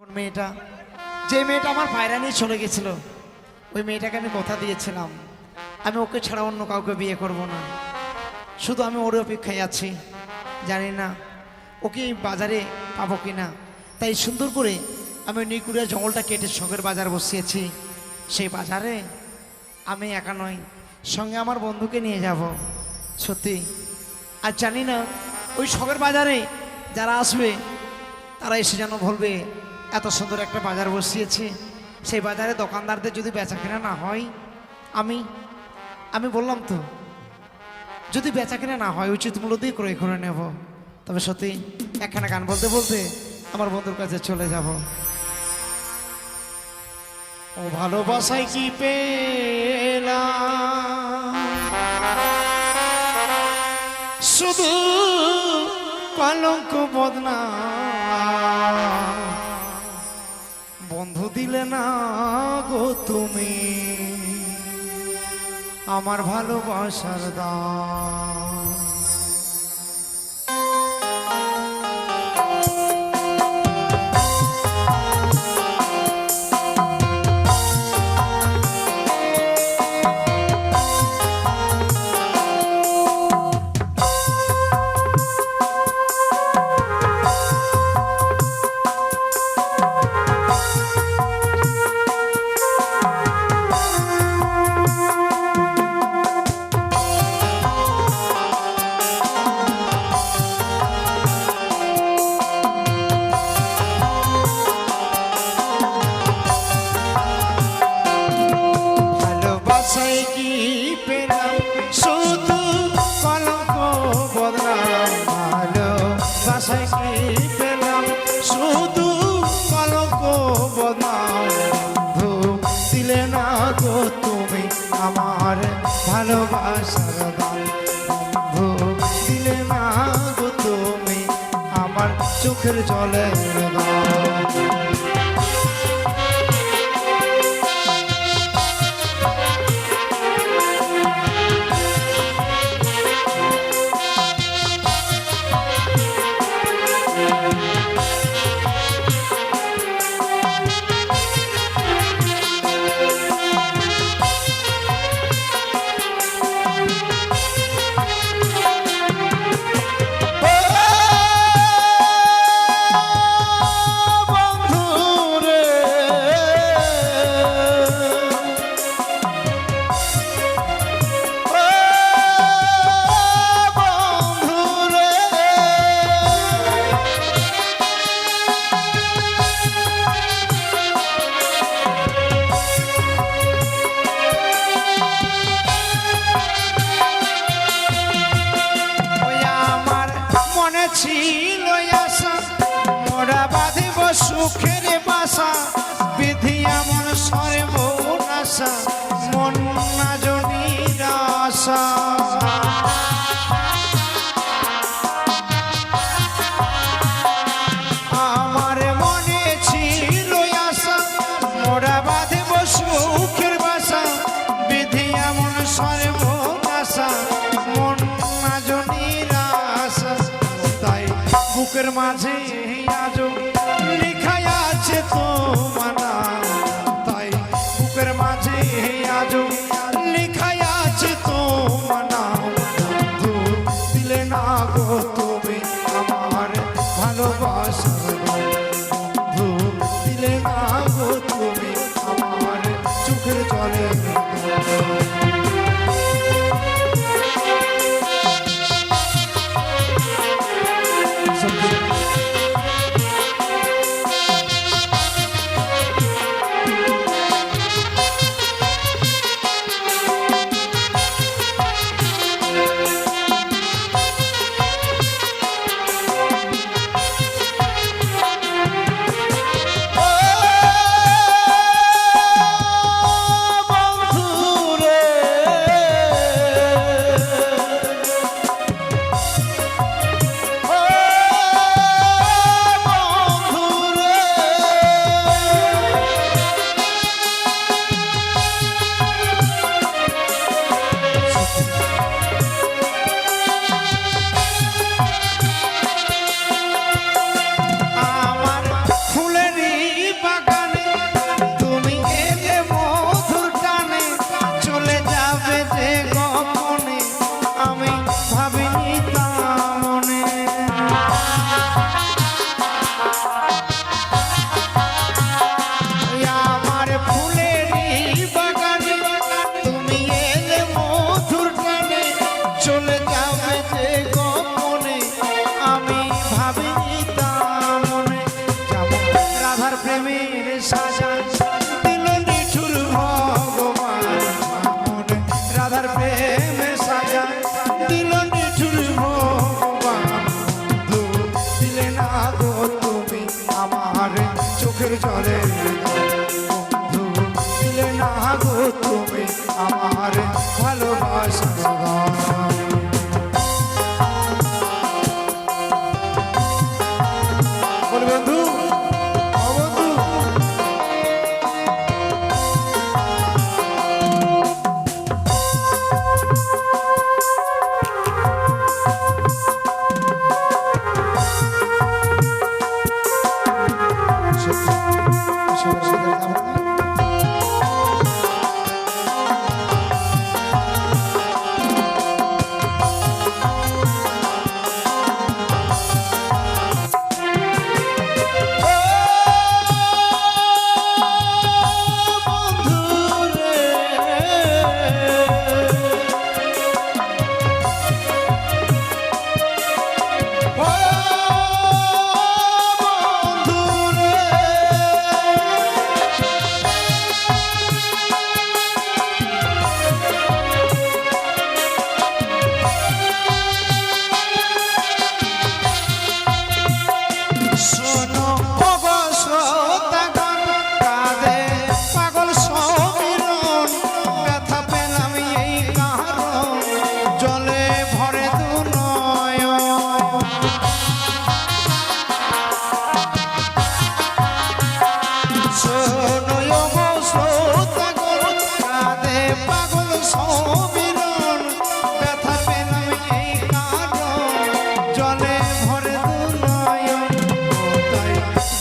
কোন মেয়েটা, যে মেয়েটা আমার পায়রা নিয়ে চলে গেছিল, ওই মেয়েটাকে আমি কথা দিয়েছিলাম আমি ওকে ছাড়া অন্য কাউকে বিয়ে করব না। শুধু আমি ওর অপেক্ষায় আছি, জানি না ওকে এই বাজারে পাবো কি না। তাই সুন্দর করে আমি নিকুড়িয়া জঙ্গলটা কেটে শখের বাজার বসিয়েছি। সেই বাজারে আমি একা নয়, সঙ্গে আমার বন্ধুকে নিয়ে যাব। সত্যি আর জানি না ওই শখের বাজারে যারা আসবে তারা এসে যেন বলবে এত সুন্দর একটা বাজার বসিয়েছে, সেই বাজারে দোকানদারদের যদি বেচা কেনা না হয়, আমি বললাম তো যদি বেচা কেনা না হয় উচিত মূল্য দিয়ে ক্রয় করে নেব। তবে সত্যি একখানা গান বলতে বলতে আমার বন্ধুর কাছে চলে যাব। ও ভালোবাসায় কি পেলাম, শুধু কলঙ্ক বদনাম, বন্ধু দিলে না গো তুমি আমার ভালোবাসার দাম। আমার ভালোবাসার দাম, বন্ধু দিলে না গো তুমি আমার চোখের জলের দাম। ছিল আশা মোরা বাঁধিব সুখের বাসা, বিধি এমন সরে মন আশা, মন না জনির আশা। আমার মনে ছিল আশা মোরা বাঁধিব সুখের বাসা, বিধি এমন সরে মন আশা, মন না জনির আশা। বুকের মাঝে আজও লেখা আছে তোমার নাম, তাই বুকের মাঝে আজও লেখা আছে তোমার নাম। রাধার প্রেমের সাজা দিল নিঠুর ভগবান মনে রাধার প্রেমের সাজা দিল নিঠুর ভগবান বন্ধু দিলে না গো তুমি আমার চোখের জলে বন্ধু দিলে না গো তুমি আমার ভালোবাসা বন্ধু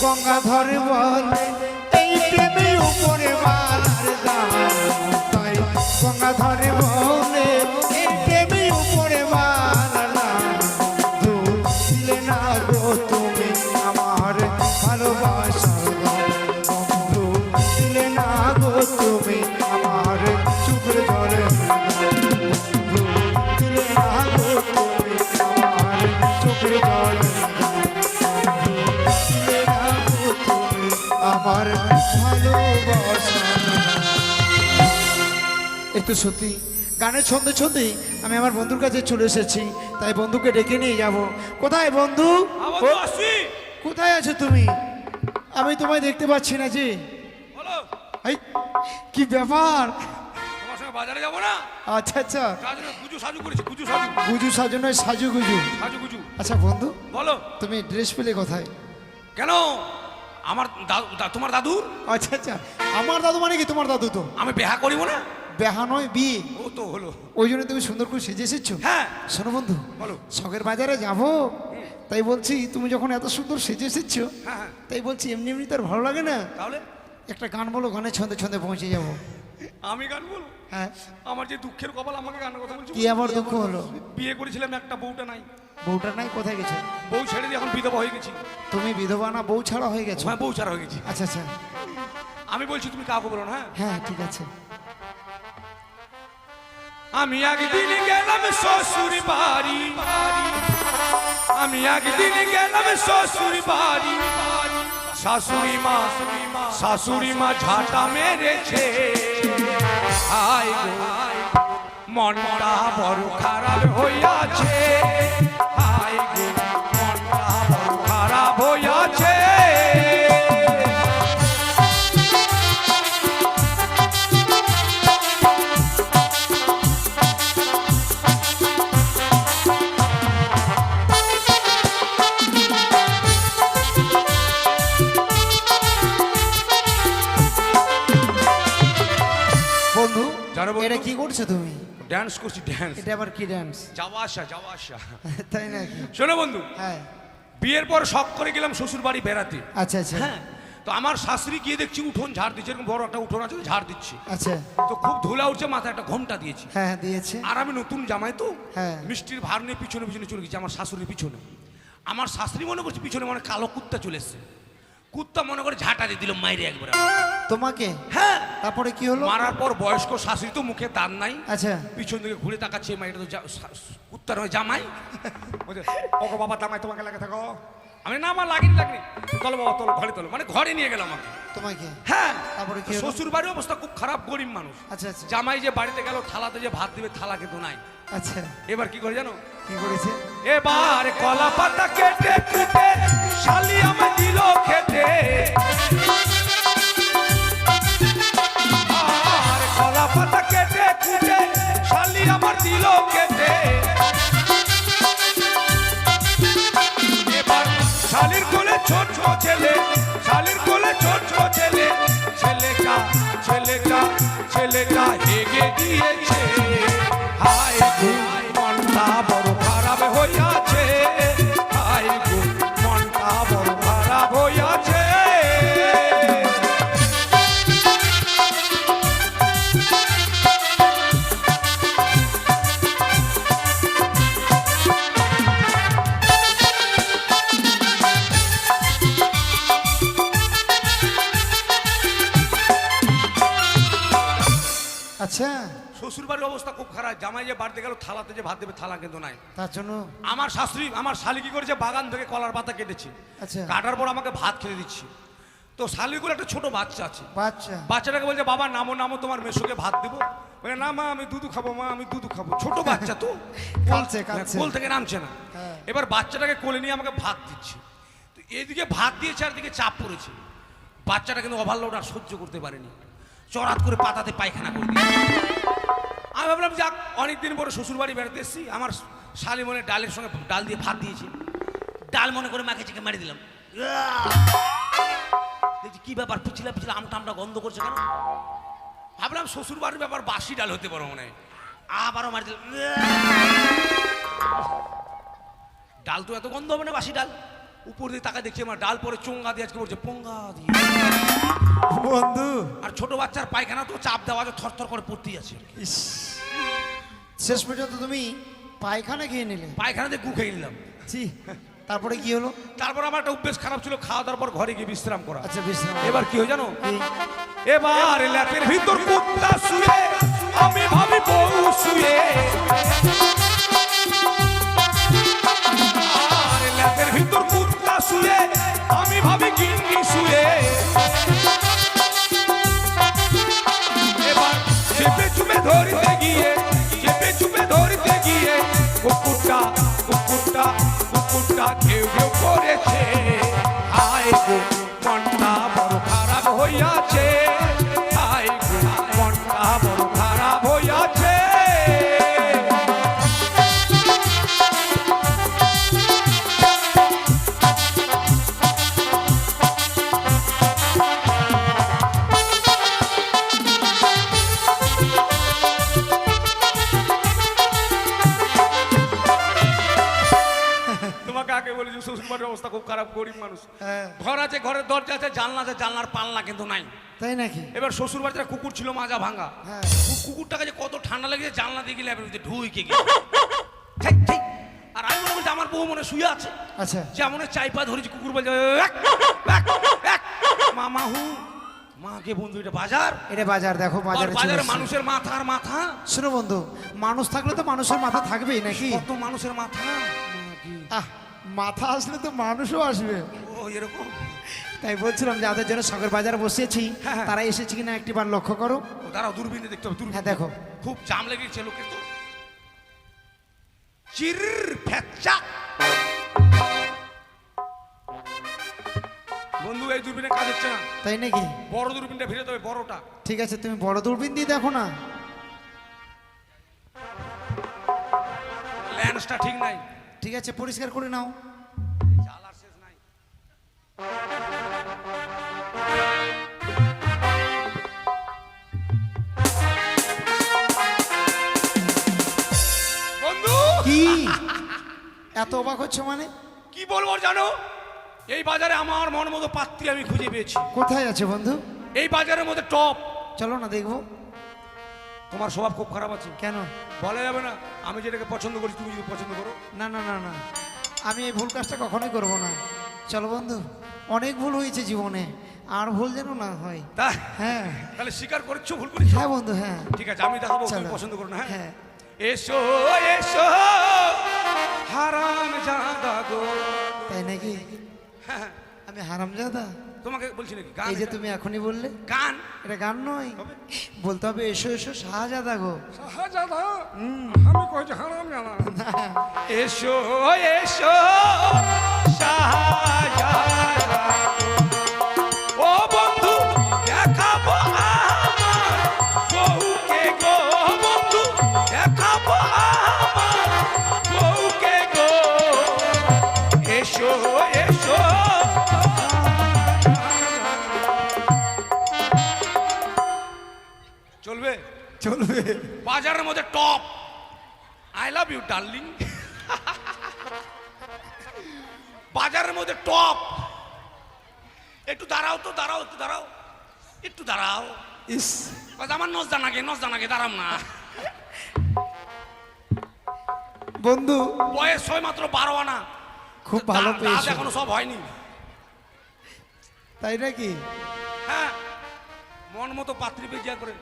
গঙ্গাধর বলে এই প্রেমে উপরে মালার দাম তাই গঙ্গাধর বলে এই প্রেমে উপরে মালার দাম বন্ধু দিলে না গো তুমি আমার ভালোবাসার দাম বন্ধু দিলে না গো তুমি আমার চোখের জলে বন্ধু দিলে না গো তুমি আমার চোখের জলে আমার ভালোবাসা একটু সত্যি গানের ছন্দে ছন্দেই আমি আমার বন্ধুর কাছে চলে এসেছি তাই বন্ধুকে ডেকে নিয়ে যাব কোথায় বন্ধু কোথায় আছো তুমি আমি তোমায় দেখতে পাচ্ছি না জি এই কি ব্যাপার তোমার সঙ্গে বাজারে যাব না আচ্ছা আচ্ছা গুজু সাজু করেছি গুজু সাজু গুজু সাজু নয় সাজু গুজু সাজু গুজু আচ্ছা বন্ধু বলো তুমি ড্রেস পেলে কোথায় কেন আমার তোমার দাদুর আচ্ছা আচ্ছা আমার দাদু মানে কি তোমার দাদু তো আমি বিয়া করিব না বেহা নয় বিয়ে ও তো হলো ওই জন্য তুমি সুন্দর করে সেজে এসেছো হ্যাঁ শোনো বন্ধু বলো শখের বাজারে যাব তাই বলছি তুমি যখন এত সুন্দর সেজে এসেছো হ্যাঁ হ্যাঁ তাই বলছি এমনি এমনি তার ভালো লাগে না তাহলে একটা গান বলো গানের ছন্দে ছন্দে পৌঁছে যাব আমি গান বলবো হ্যাঁ আমার যে দুঃখের কপাল আমাকে গানের কথা বলছো কি আবার দুঃখ হলো বিয়ে করেছিলাম একটা বউটা নাই বউটা নাই কোথায় গেছে বউ ছেড়ে দিয়ে এখন বিধবা হয়ে গেছি তুমি বিধবা না বউ ছাড়া হয়ে গেছো হ্যাঁ বউ ছাড়া হয়ে গেছি আচ্ছা আচ্ছা আমি বলছি তুমি কাউকে বলো না হ্যাঁ হ্যাঁ ঠিক আছে আমি একদিন গেলাম শ্বশুর বাড়ি আমি একদিন গেলাম শ্বশুর বাড়ি শাশুড়ি মা ঝাঁটা মেরেছে হায় গো মনটা বড় খারাপ হইয়াছে হায় গো মনটা বড় খারাপ হইয়াছে বন্ধু জানো বন্ধু? এটা কি করছো তুমি ড্যান্স করছি ড্যান্স এটা আবার কি ডান্স যাওয়া আসা তাই নাকি শোনো বন্ধু হ্যাঁ বিয়ের পর শখ করে গেলাম শ্বশুর বাড়ি বেড়াতে আচ্ছা আচ্ছা হ্যাঁ তো আমার শাশুড়ি গিয়ে দেখছি উঠোন ঝাড় দিচ্ছে এরকম বড় একটা উঠোন আছে ঝাড় দিচ্ছে আচ্ছা তো খুব ধুলা উঠছে মাথায় একটা ঘোমটা দিয়েছি হ্যাঁ হ্যাঁ দিয়েছে আর আমি নতুন জামাই তো হ্যাঁ। মিষ্টির ভার নিয়ে পিছনে পিছনে চলে গেছি আমার শাশুড়ির পিছনে আমার শাশুড়ি মনে করছে পিছনে মানে কালো কুত্তা চলে এসছে কুত্তা মনে করে ঝাঁটা দিয়ে দিল মাইরে একবার তোমাকে হ্যাঁ তারপরে কি হলো মারার পর বয়স্ক শাশুড়ি তো মুখে দাঁত নাই আচ্ছা পিছন দিকে ঘুরে তাকাচ্ছে মাইটা তো কুত্তার হয় জামাই বলছে, ওগো বাবা জামাই তোমাকে লাগে থাকো আমি না আমার লাগেনি চলো বাবা চলো ঘরে চলো মানে ঘরে নিয়ে গেলাম আমাকে। তোমাকে? হ্যাঁ। তারপরে কি হলো? শ্বশুর বাড়ির অবস্থা খুব খারাপ, গরিব মানুষ। আচ্ছা আচ্ছা জামাই যে বাড়িতে গেল থালাতে যে ভাত দিবে থালা কিন্তু নাই। আচ্ছা, এবার কি করে জানো? কি করেছে? এবার কলা পাতা কেটে কুটে শালি আমায় দিল খেতে। আর কলা পাতা কেটে কুটে শালি আমার দিল খেতে। এবার শালির কোলে ছোট ছেলে, শালির কোলে ছোট ছেলে, ছেলেটা হেগে দিয়েছে। হায় গো মনটা বড় খারাপ হইয়াছে, হায় গো মনটা বড় খারাপ হইয়াছে। আচ্ছা, শ্বশুর বাড়ির অবস্থা খুব খারাপ, জামাই যে বাড়িতে গেল থালাতে যে ভাত দেবে থালা কিন্তু নাই। তার জন্য আমার শাশুড়ি আমার শালি কি করেছে, বাগান থেকে কলার পাতা কেটেছে, আচ্ছা কাটার পর আমাকে ভাত খেতে দিচ্ছে। তো শালিগুলো একটা ছোট বাচ্চা আছে, বাচ্চা বাচ্চাটাকে বলছে বাবা নামো নামো তোমার মেসোকে ভাত দেবো। বলে না মা আমি দুধু খাবো, মা আমি দুধু খাবো। ছোট বাচ্চা তো কাঁদছে, কাঁদছে। কোল থেকে নামছে না। হ্যাঁ। এবার বাচ্চাটাকে কোলে নিয়ে আমাকে ভাত দিচ্ছে। তো এইদিকে ভাত দিয়েছে আর দিকে চাপ পড়েছে। বাচ্চাটা কিন্তু ওভারলোড আর সহ্য করতে পারেনি, চড়াত করে পাতাতে পায়খানা করে দিয়েছে। আমি ভাবলাম যাক অনেকদিন পরে শ্বশুর বাড়ি বেড়াতে এসেছি, আমার শালি মনে ডালের সঙ্গে ডাল দিয়ে ভাত দিয়েছে, ডাল মনে করে মাকে চেকে মারি দিলাম। দেখছি কি ব্যাপার, পিছিলা পিছিলা আমটা গন্ধ করছে কেন? ভাবলাম শ্বশুর বাড়ির ব্যাপার, বাসি ডাল হতে পারো মনে হয়। আবারও মারি দিলাম, ডাল তো এত গন্ধ হবে না বাসি ডাল। উপর দিয়ে তাকা দেখছি আমার ডাল পরে চোঙ্গা দিয়ে আজকে বলছে পোঙ্গা দিয়ে। বন্ধু, আর ছোট বাচ্চার পায়খানা তো চাপ দেওয়া আছে, থরথর করে পড়তেই আছে। ইস, শেষ পর্যন্ত তুমি পায়খানা খেয়ে নিলে? পায়খানাতে গু খেয়ে নিলাম। জি, তারপরে কি হলো? তারপর আমার একটা অভ্যেস খারাপ ছিল, খাওয়া দাওয়ার পর ঘরে গিয়ে বিশ্রাম করা। আচ্ছা বিশ্রাম। এবার কি হয় জানো? কি? এবার ল্যাপের ভিতর কুত্তা শুয়ে, আমি ভাবি বউ শুয়ে। আর ল্যাপের ভিতর কুত্তা শুয়ে, আমি ভাবি গিন্নি শুয়ে। এবার চেপে চুপে ধরতে গিয়ে, চেপে চুপে ধরতে গিয়ে কুকুরটা ঘেউ ঘেউ করেছে। হায় গো মনটা বড় খারাপ হইয়াছে, হায় গো মনটা বড় খারাপ হইয়াছে। তোমাকে আগে বলেছি শ্বশুর বাড়ির অবস্থা খুব খারাপ, গরিব মানুষ। হ্যাঁ। ঘর আছে, ঘরের দরজা আছে, জানলা আছে, জানলার পাল্লা কিন্তু নাই। তাই নাকি? এবার শ্বশুর বাড়িতে একটা কুকুর ছিল মাজা ভাঙা। হ্যাঁ। কুকুরটাকে যে কত ঠান্ডা লেগেছে, জানলা দিয়ে গেলে ঢুকে গেছে। আর আমি মনে করছি আমার বউ মনে শুয়ে আছে, আচ্ছা যেমন চাই পা ধরেছি, কুকুর বলছে মামা হু মাকে বন্ধু এটা বাজার। এটা বাজার, দেখো বাজারে চলে বাজারে এসেছে। মানুষের মাথা আর মাথা। শোনো বন্ধু, মানুষ থাকলে তো মানুষের মাথা থাকবেই নাকি? কত মানুষের মাথা। আহ, মাথা আসলে তো মানুষও আসবে। ও এরকম। তাই বলছিলাম যাদের জন্য শখের বাজার বসিয়েছি, হ্যাঁ, হ্যাঁ। তারা এসেছে কিনা একটিবার লক্ষ্য করো। ও দাঁড়াও, দূরবীনে দেখতে হবে, দূরবীন। হ্যাঁ দেখো। খুব জাম লেগেছে লোকের তো। চির ফ্যাচা। বন্ধু এই দূরবীনে কাজ হচ্ছে না, তাই নাকি? বড় দূরবীনটা ফিরে দেবে, বড়টা। ঠিক আছে, তুমি বড় দূরবীন দিয়ে দেখো না। লেন্সটা ঠিক নাই। ঠিক আছে, পরিষ্কার করে নাও। জাল আর শেষ নাই। বন্ধু কি এত অবাক হচ্ছে মানে? কি বলবো জানো, এই বাজারে আমার মন মতো পাত্রী আমি খুঁজে পেয়েছি। কোথায় আছে বন্ধু? এই বাজারের মধ্যে টপ। চলো না দেখবো। তোমার স্বভাব খুব খারাপ আছে, কেন? বলা যাবে না। আমি যেটাকে পছন্দ করি তুমি যদি পছন্দ করো। না না না না, আমি এই ভুল কাজটা কখনোই করব না। চলো বন্ধু, অনেক ভুল হয়েছে জীবনে, আর ভুল যেন না হয়। তা হ্যাঁ তাহলে স্বীকার করছো ভুল করেছো? হ্যাঁ বন্ধু, হ্যাঁ। ঠিক আছে, আমি দেখাবো তুমি চলো। পছন্দ করো না। হ্যাঁ হ্যাঁ। এসো এসো হারাম জাদা গো। তাই নাকি? হ্যাঁ, আমি হারামজাদা? তোমাকে বলছি নাকি গান? এই যে এটা? তুমি এখনই বললে গান এটা গান নয়, বলতে হবে এসো এসো শাহজাদা গো। শাহজাদা আমি কইছি হারাম জানা। এসো এসো শাহজাদা, ও বন্ধু দেখাবো আমার বউকে গো, বন্ধু দেখাবো আমার বউকে গো, এসো এসো। চলবে? চলবে। বাজারের মধ্যে top, I love you darling. বাজারের মধ্যে টপ, একটু দাঁড়াও তো, দাঁড়াও, একটু দাঁড়াও, একটু দাঁড়াও। ইস, বাস আমার নজ জানাকে দাঁড়াম না। বন্ধু বয়স হয় মাত্র 12 আনা, খুব ভালো দাঁত পেয়েছো। এখনো সব হয়নি। তাই নাকি? হ্যাঁ, মন মতো পাত্রী বেজিয়া করে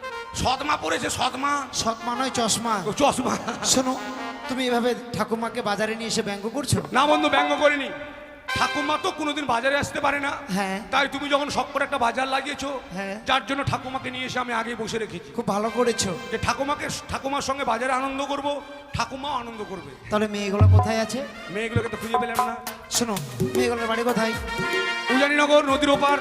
সদমা পড়েছে, সদমা, সৎমা নয় চশমা। ও চশমা। শোনো, তুমি এভাবে ঠাকুমাকে বাজারে নিয়ে এসে ব্যঙ্গ করছো? না বন্ধু, ব্যঙ্গ করিনি। ঠাকুমা তো কোনোদিন বাজারে আসতে পারে না, হ্যাঁ। তাই তুমি যখন শখ করে একটা বাজার লাগিয়েছো, হ্যাঁ। যার জন্য ঠাকুমাকে নিয়ে এসে আমি আগে বসে রেখেছি খুব ভালো করেছো। যে ঠাকুমার সঙ্গে বাজারে আনন্দ করব, ঠাকুমাও আনন্দ করবে। তাহলে মেয়েগুলো কোথায় আছে? মেয়েগুলোকে তো খুঁজে পেলাম না। শোনো, মেয়েগুলোর বাড়ি কোথায়? উজানিনগর নদীর ওপার।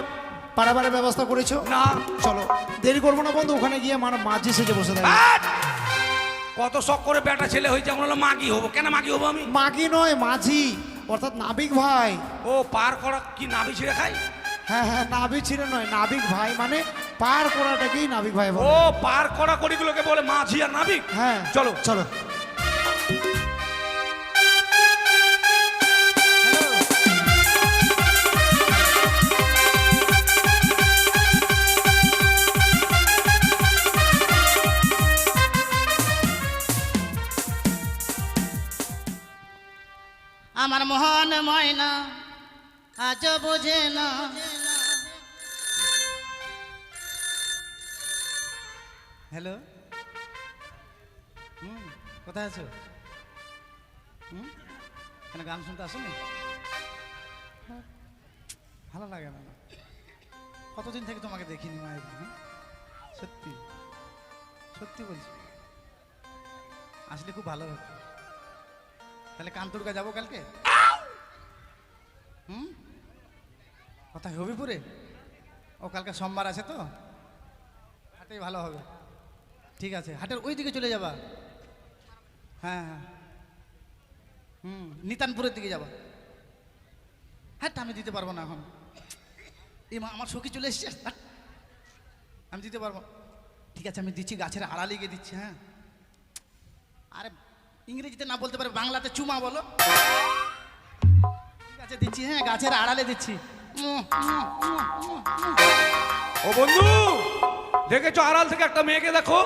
পারাবারের ব্যবস্থা করেছো? না। চলো, দেরি করবো না বন্ধু, ওখানে গিয়ে মাঝি সেজে বসে থাকবে। আট! কত শখ করে বেটা ছেলে হয়েছে, আমরা হলো মাগি হবো। কেন মাগি হবো আমি? মাগি নয়, মাঝি, অর্থাৎ নাবিক ভাই। ও পার করা কি নাবি ছিঁড়ে খাই? হ্যাঁ হ্যাঁ, নাবিক ছিল নয়, নাবিক ভাই মানে পার করাটাকেই নাবিক ভাই বলে। ও পার করা কড়িগুলোকে বলে মাঝি আর নাবিক। হ্যাঁ, চলো চলো। আমার মোহন ময়না আজ বোঝে না। হ্যালো, কোথায় আছো? কেন গান শুনতে আসোনি? ভালো লাগে না? কতদিন থেকে তোমাকে দেখিনি মায়ের। সত্যি সত্যি বলছি, আসলে খুব ভালো হতো। তাহলে কানতুর্গা যাবো কালকে। কোথায়? হবিপুরে? ও কালকে সোমবার আছে তো, হাটেই ভালো হবে। ঠিক আছে, হাটের ওই দিকে চলে যাবা। হ্যাঁ হ্যাঁ, নিতানপুরের দিকে যাবা। হ্যাঁ, আমি দিতে পারবো না এখন। এই মা, আমার সখী চলে এসছে, আমি দিতে পারবো। ঠিক আছে, আমি দিচ্ছি, গাছের আড়ালে গিয়ে দিচ্ছি। হ্যাঁ, আরে ইংরেজিতে না বলতে পারে, বাংলাতে চুমা বলো। ঠিক আছে, দিচ্ছি। হ্যাঁ, গাছের আড়ালে দিচ্ছি। ও বন্ধু, দেখেছো আড়াল থেকে একটা মেয়েকে দেখো,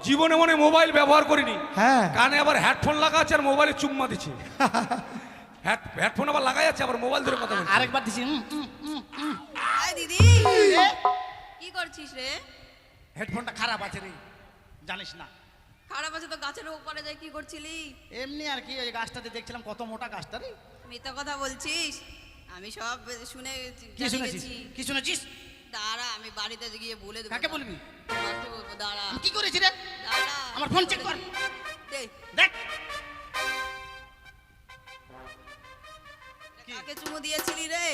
জীবনে মনে মোবাইল ব্যবহার করিনি। হ্যাঁ। কানে আবার হেডফোন লাগা আছে আর মোবাইলে চুম্মা দিচ্ছে। হেডফোন আবার লাগাই আছে, আবার মোবাইল ধরে কথা বলছে। আরেকবার দিচ্ছি। আয় দিদি, কি করছিস রে? হেডফোনটা খারাপ আছে রে, জানিস না? খারাপ আছে তো গাছের উপরে যাই কি করছিলি? এমনি আর কি, ওই গাছটাতে দেখছিলাম, কত মোটা গাছটা রে। মিথ্যা কথা বলছিস? আমি সব শুনে কি শুনেছিস? কি শুনেছিস? দাঁড়া, আমি বাড়িতে গিয়ে বলে দেবো। কাকে বলবি? তোমাকে বলবো, দাঁড়া আমি কি করেছি রে? দাঁড়া। আমার ফোন চেক কর। দে, দেখ, কাকে চুমু দিয়েছিলি রে?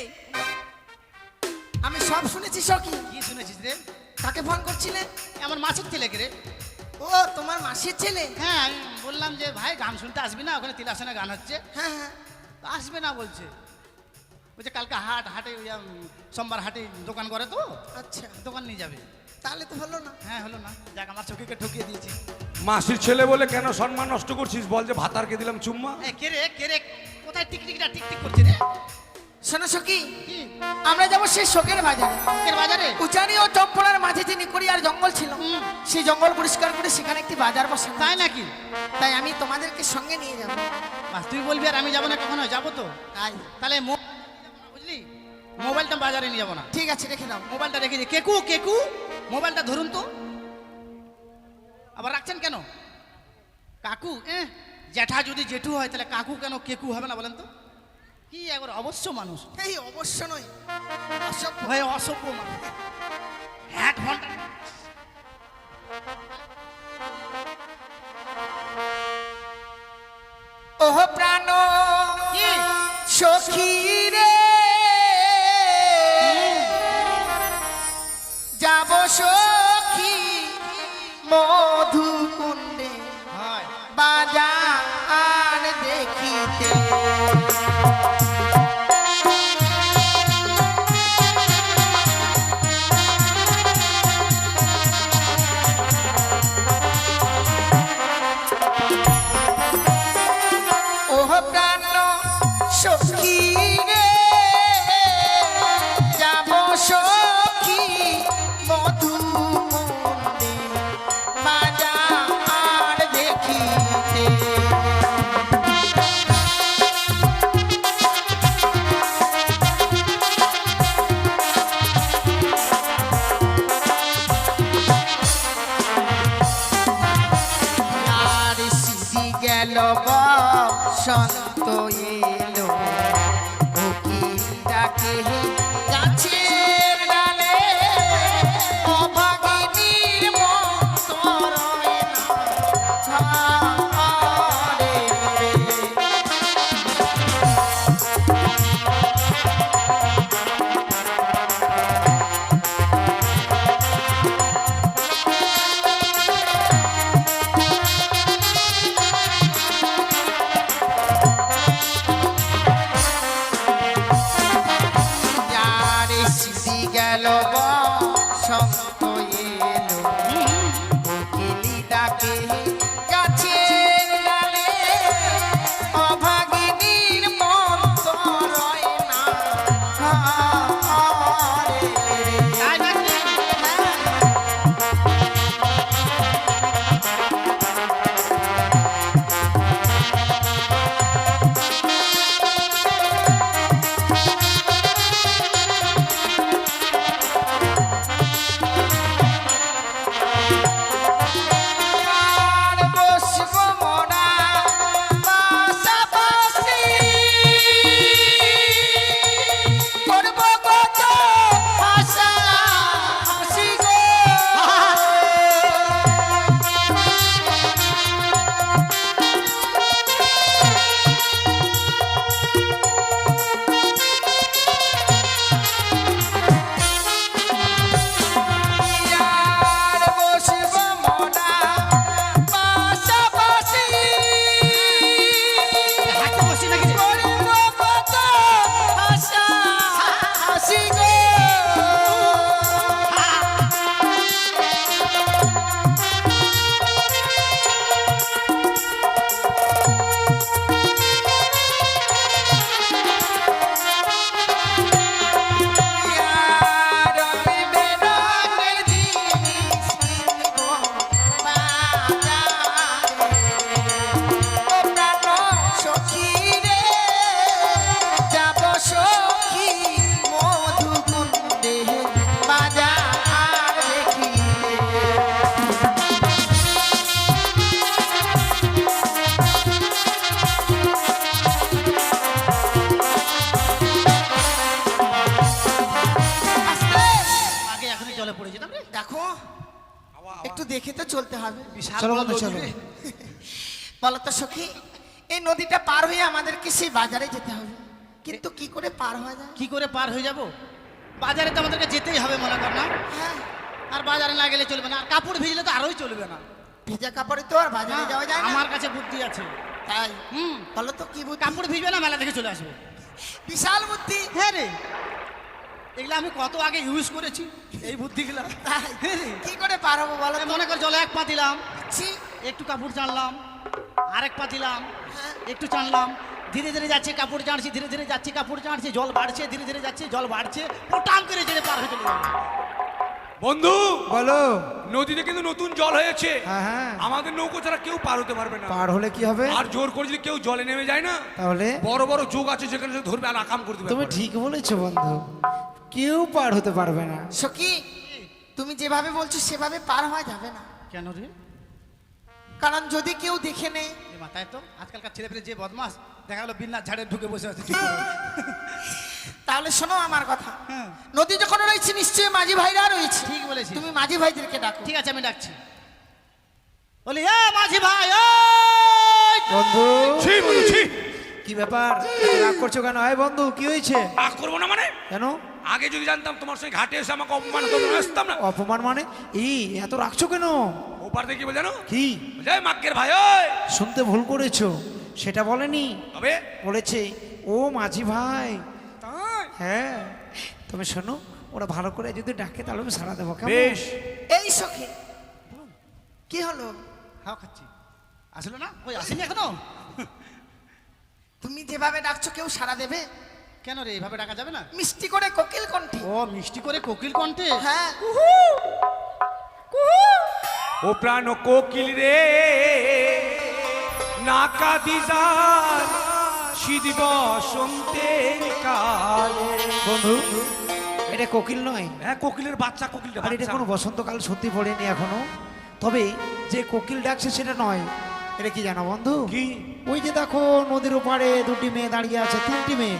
আমি সব শুনেছি সখী। কি শুনেছিস রে? কাকে ফোন করছিলে? আমার মাসির ছেলেকে রে। ও, তোমার মাসির ছেলে? হ্যাঁ, আমি বললাম যে ভাই গান শুনতে আসবি না, ওখানে তিলাসনে গান হচ্ছে। হ্যাঁ হ্যাঁ। তো আসবে না বলছে। বলছে কালকে হাটে ওই সোমবার হাটে দোকান করে তো, আচ্ছা, দোকান নিয়ে যাবে। তাহলে তো হলো না। হ্যাঁ, হলো না। যাক, আমার চোখেকে ঠকিয়ে দিয়েছি। মাসির ছেলে বলে কেন সম্মান নষ্ট করছিস? বল যে ভাতারকে দিলাম চুম্মা। কে রে কোথায় টিকটিকটা টিকটিক করছে রে? শোনো সখী, কি? আমরা যাবো সেই শোকের বাজারে। শোকের বাজারে? উজানি ও চম্পলার মাঝে যে নিকড়িয়ার জঙ্গল ছিল, সেই জঙ্গল পরিষ্কার করে সেখানে একটি বাজার বসে। তাই নাকি? তাই আমি তোমাদেরকে সঙ্গে নিয়ে যাবো। বাস, তুই বলবি আর আমি যাবো না? কখনো যাবো তো। তাই তাহলে বুঝলি, মোবাইলটা বাজারে নিয়ে যাবো না। ঠিক আছে, রেখে দাও। মোবাইলটা রেখে দিই। কেকু মোবাইলটা ধরুন তো। আবার রাখছেন কেন? কাকু জ্যাঠা যদি জেঠু হয় তাহলে কাকু কেন কেকু হবে না বলেন তো? কি একবার অবশ্য মানুষ এই অবশ্য নয়, অসভ্য। ভাই অসভ্য মানুষ 1 ঘন্টা ওহ প্রাণ কি? সখী রে, যাব সখী মধুকুণ্ডে হয় বাজার দেখিতে। ওহ প্রাণ সখী রে, যাব সখী মধুকুণ্ডে বাজার দেখিতে। আর সিদ্ধি গেল বসন্ত এলো, উকিল ডাকে গাছের ডালে, অভাগিনীর মতো রয় না ঘরে। যারে সিদ্ধি গেল বসন্ত এলো, উকিলি ডাকে গাছের ডালে, অভাগিনীর মতো রয় না ঘরে। তাই নাকি? আর বসব মোরা পাশাপাশি, করব কত আশা হাসি গো। আর বসব মোরা পাশাপাশি, হাঁটতে বসছি নাকি রে? করব কত আশা হাসি গো। আর রইবে রঙের জিনিস কিনবো বাজারে। ও প্রাণ সখী রে, যাব সখী মধুকুণ্ডে বাজার দেখিতে। আস্তে, আগে এখনই জলে পড়ে যেতাম রে দেখো একটু দেখে তো চলতে হবে। চলো বন্ধু, চলো। বলো তো সখী, এই নদীটা পার হয়ে আমাদেরকে সেই বাজারে যেতে হবে, কিন্তু কি করে পার হওয়া যায়? কি করে পার হয়ে যাব? বাজারে তো আমাদেরকে যেতেই হবে মনে কর না। হ্যাঁ, আর বাজারে না গেলে চলবে না, আর কাপড় ভিজলে তো আরোই চলবে না। ভেজা কাপড়ে তো আর বাজারে যাওয়া যায় না। আমার কাছে বুদ্ধি আছে। তাই হুম, বলো তো কি বুদ্ধি? কাপড় ভিজবে না, মেলা থেকে চলে আসবো। বিশাল বুদ্ধি। হ্যাঁ রে, এগুলো আমি কত আগে ইউজ করেছি এই বুদ্ধিগুলো। তাই হ্যাঁ রে। কি করে পার হবো বলো তো? মনে কর জলে 1 পা দিলাম, ছি, একটু কাপড় টানলাম, আরেক পা দিলাম, হ্যাঁ। একটু টানলাম, ধীরে ধীরে যাচ্ছে কাপড় টানছি, ধীরে ধীরে যাচ্ছে কাপড় টানছি, জল বাড়ছে, ধীরে ধীরে যাচ্ছে জল বাড়ছে, পোটাম করে জেলে পার হয়ে চলে যাবে। বন্ধু বলো। নদীতে কিন্তু নতুন জল হয়েছে, হ্যাঁ, হ্যাঁ। আমাদের নৌকো ছাড়া কেউ পার হতে পারবে না। পার হলে কি হবে? আর জোর করে যদি কেউ জলে নেমে যায় না, তাহলে বড় বড় যোগ আছে যেখানে সে ধরবে আর আকাম করে দেবে। তুমি ঠিক বলেছো বন্ধু, কেউ পার হতে পারবে না। সখী, তুমি যেভাবে বলছো সেভাবে পার হওয়া যাবে না, কেন রে? কারণ যদি কেউ দেখে নেয় এ মাথায় তো আজকালকার ছেলেপেলে যে বদমাস, দেখা গেলো বিন্যাস ঝাড়ে ঢুকে বসে আছে চুপ করে। তাহলে শোনো আমার কথা, হ্যাঁ। নদী যখন রয়েছে নিশ্চয়ই মাঝি ভাইরা রয়েছে। ঠিক বলেছিস। তুমি মাঝি ভাইদেরকে ডাকো। ঠিক আছে আমি ডাকছি। বলি এ মাঝি ভাই ওই! বন্ধু ছি বন্ধু ছি। কি ব্যাপার এত রাগ করছো কেন? আয় বন্ধু, কি হয়েছে? রাগ করবো না মানে? কেন আগে যদি জানতাম তোমার সঙ্গে ঘাটে এসে আমাকে অপমান করবো না, আসতাম না। অপমান মানে? এত রাখছো কেন? ওপার থেকে কি বলে জানো? কি জয় মাক্কের ভাই ওই। শুনতে ভুল করেছো, সেটা বলেনি। তবে বলেছে ও মাঝি ভাই। তাই হ্যাঁ, তুমি শোনো, ওরা ভালো করে যদি ডাকে তাহলে আমি সারা দেবো, কেমন? বেশ। এই সখী, কি হলো? হাও খাচ্ছি। আসলো না? ওই আসেনি এখনো? তুমি যেভাবে ডাকছো কেউ সাড়া দেবে? কেন রে এইভাবে ডাকা যাবে না? মিষ্টি করে কোকিল কণ্ঠে। ও মিষ্টি করে কোকিল কণ্ঠে? হ্যাঁ, ও প্রাণ কোকিল রে নাকা দিজার শীত বসন্তের কালে। বন্ধু, এটা কোকিল নয়, হ্যাঁ কোকিলের বাচ্চা, কোকিলটা আর এটা বাচ্চা। কোনো বসন্তকাল সত্যি পড়েনি এখনো। তবে যে কোকিল ডাকছে সেটা নয়। এটা কি জানো বন্ধু? কি? ওই যে দেখো নদীর ওপারে দুটি মেয়ে দাঁড়িয়ে আছে, তিনটি মেয়ে।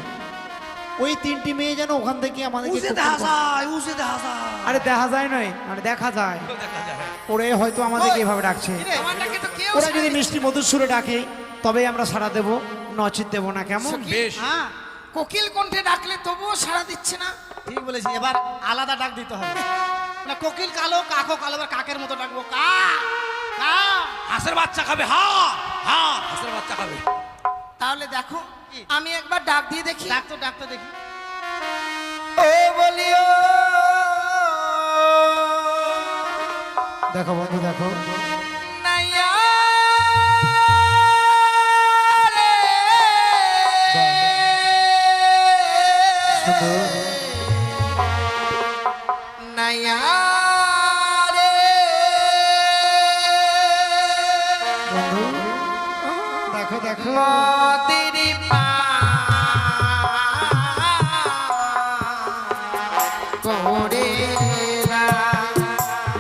ওই তিনটি মেয়ে যেন ওখান থেকে আমাদেরকে উসে কোকিল দেখা বলে। যায়, উসে দেখা যায়। আরে দেখা যায় নয়, মানে দেখা যায়। দেখা যায়। ওরে হয়তো আমাদেরকে এভাবে ডাকছে। আমার ডাকে তো কেউ ওরা সাড়া যদি দিচ্ছে মিষ্টি মধুর সুরে ডাকে তবে আমরা সাড়া দেবো, নচিত দেবো না, কেমন? সখী, বেশ। হ্যাঁ কোকিল কণ্ঠে ডাকলে তবুও সাড়া দিচ্ছে না। ঠিক বলেছি, এবার আলাদা ডাক দিতে হবে। না কোকিল কালো, কাকও কালো, এবার কাকের মতো ডাকবো কা কা। হাঁসের বাচ্চা খাবে, হা হা, হাঁসের বাচ্চা খাবে। তাহলে দেখো, আমি একবার ডাক দিয়ে দেখি। ডাক তো ডাক তো দেখি। ও বলিও দেখো বন্ধু, দেখো নাইয়া রে। সুন্দর। নাইয়া রে। বন্ধু দেখো, দেখো মতিরি পা করে রা,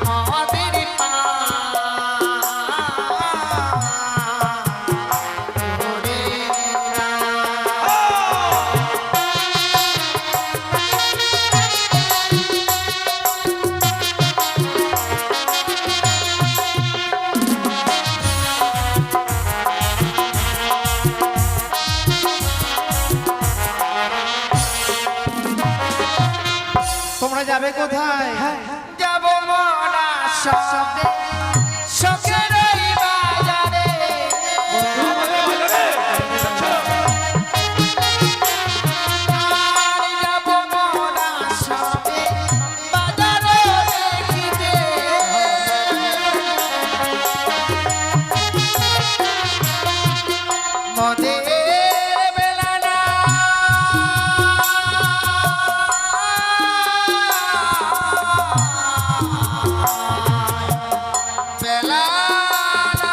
মতিরি পা করে রা। তোমরা যাবে কোথায়? যাব মনা সবে শখের এই বাজারে। আর যাব মনা সবে বাজারে দেখিতে। মদের বেলা না বেলা না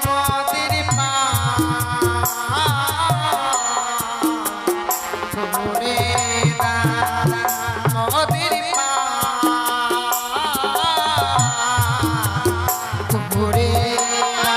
মদের পা করে না, মদের পা করে না।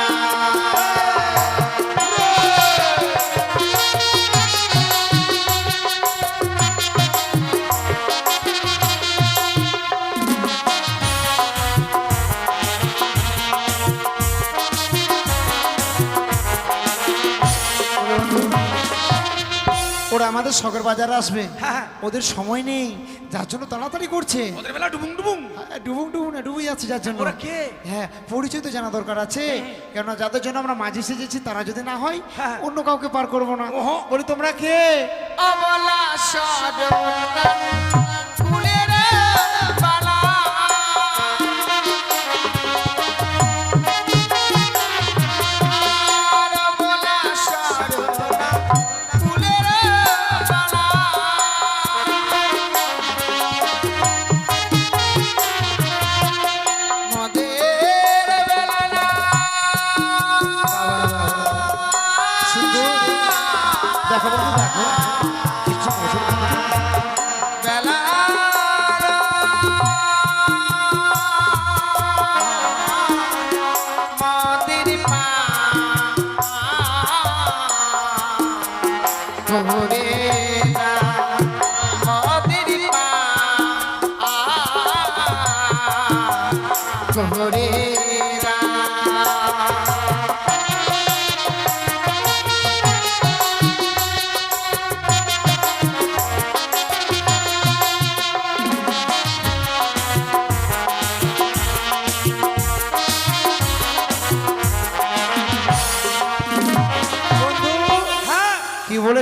ওরা আমাদের শখের বাজারে আসবে, হ্যাঁ। ওদের সময় নেই, যার জন্য তাড়াতাড়ি করছে। ওদের বেলা ডুবুং ডুবুং। ডুবুক ডুবুক না, ডুবে যাচ্ছে যার জন্য। ওরা কে? হ্যাঁ, পরিচয় তো জানা দরকার আছে, কেননা যাদের জন্য আমরা মাঝি সেজেছি তারা যদি না হয় হ্যাঁ। অন্য কাউকে পার করবো না। ওহো। বলি তোমরা কে? অবলা সদনা ফুলের বালা। আর অবলা সদনা ফুলের বালা। মদের বেলা না সুন্দর। দেখো বন্ধু, দেখো কিছু বছর বেলা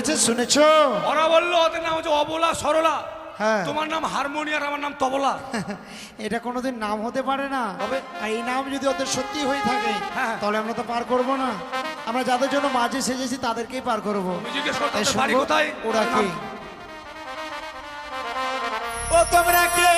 বলেছে শুনেছো? ওরা বললো ওদের নাম হচ্ছে অবলা সরলা, হ্যাঁ। তোমার নাম হারমোনি আর আমার নাম তবলা। এটা কোনোদিন নাম হতে পারে না। তবে? আর এই নাম যদি ওদের সত্যি হয়ে থাকে হ্যাঁ। তাহলে আমরা তো পার করব না। আমরা যাদের জন্য মাঝে সেজেছি তাদেরকেই পার করব। তুমি জিজ্ঞেস করো তাই তাদের বাড়ি শুনবো, কোথায়? ওরা কে? ও তোমরা কে?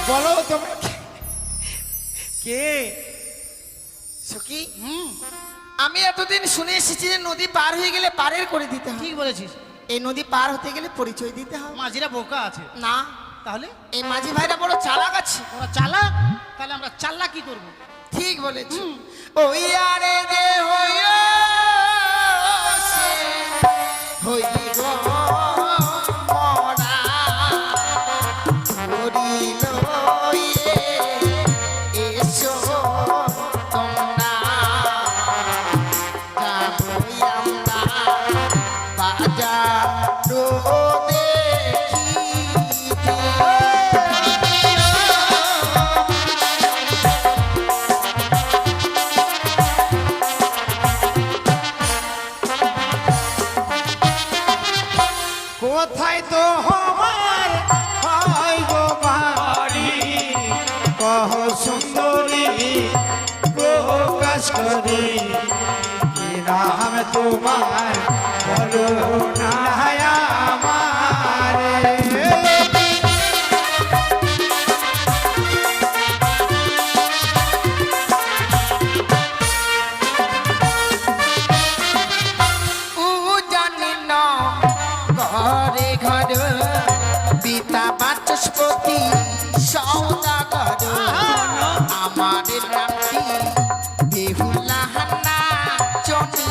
বলো তোমরা কে? সখী, আমি এতদিন শুনে এসেছি যে নদী পার হয়ে গেলে পারের করে দিতে হয়। ঠিক বলেছিস। এই নদী পার হতে গেলে পরিচয় দিতে হবে। মাঝিরা বোকা আছে। না, তাহলে এই মাঝি ভাইরা বড় চালাক আছে। ওরা চালাক, তাহলে আমরা চাল্লা কি করবো? ঠিক বলেছি। ওই আরে দে হইও সে হই গো মরা ধরিল এসো তোমরা যাবই আমরা বাজারো দেখিতে। কোথায় তো আমার হয় গো বাড়ি, কহ সুন্দরী প্রকাশ করি কি নাম তোমার বলো না আমারে। ও জানি না ঘরে ঘর পিতা বাচস্পতি সৌদাগর আমার নামটি বেহুলা হান্না চটি।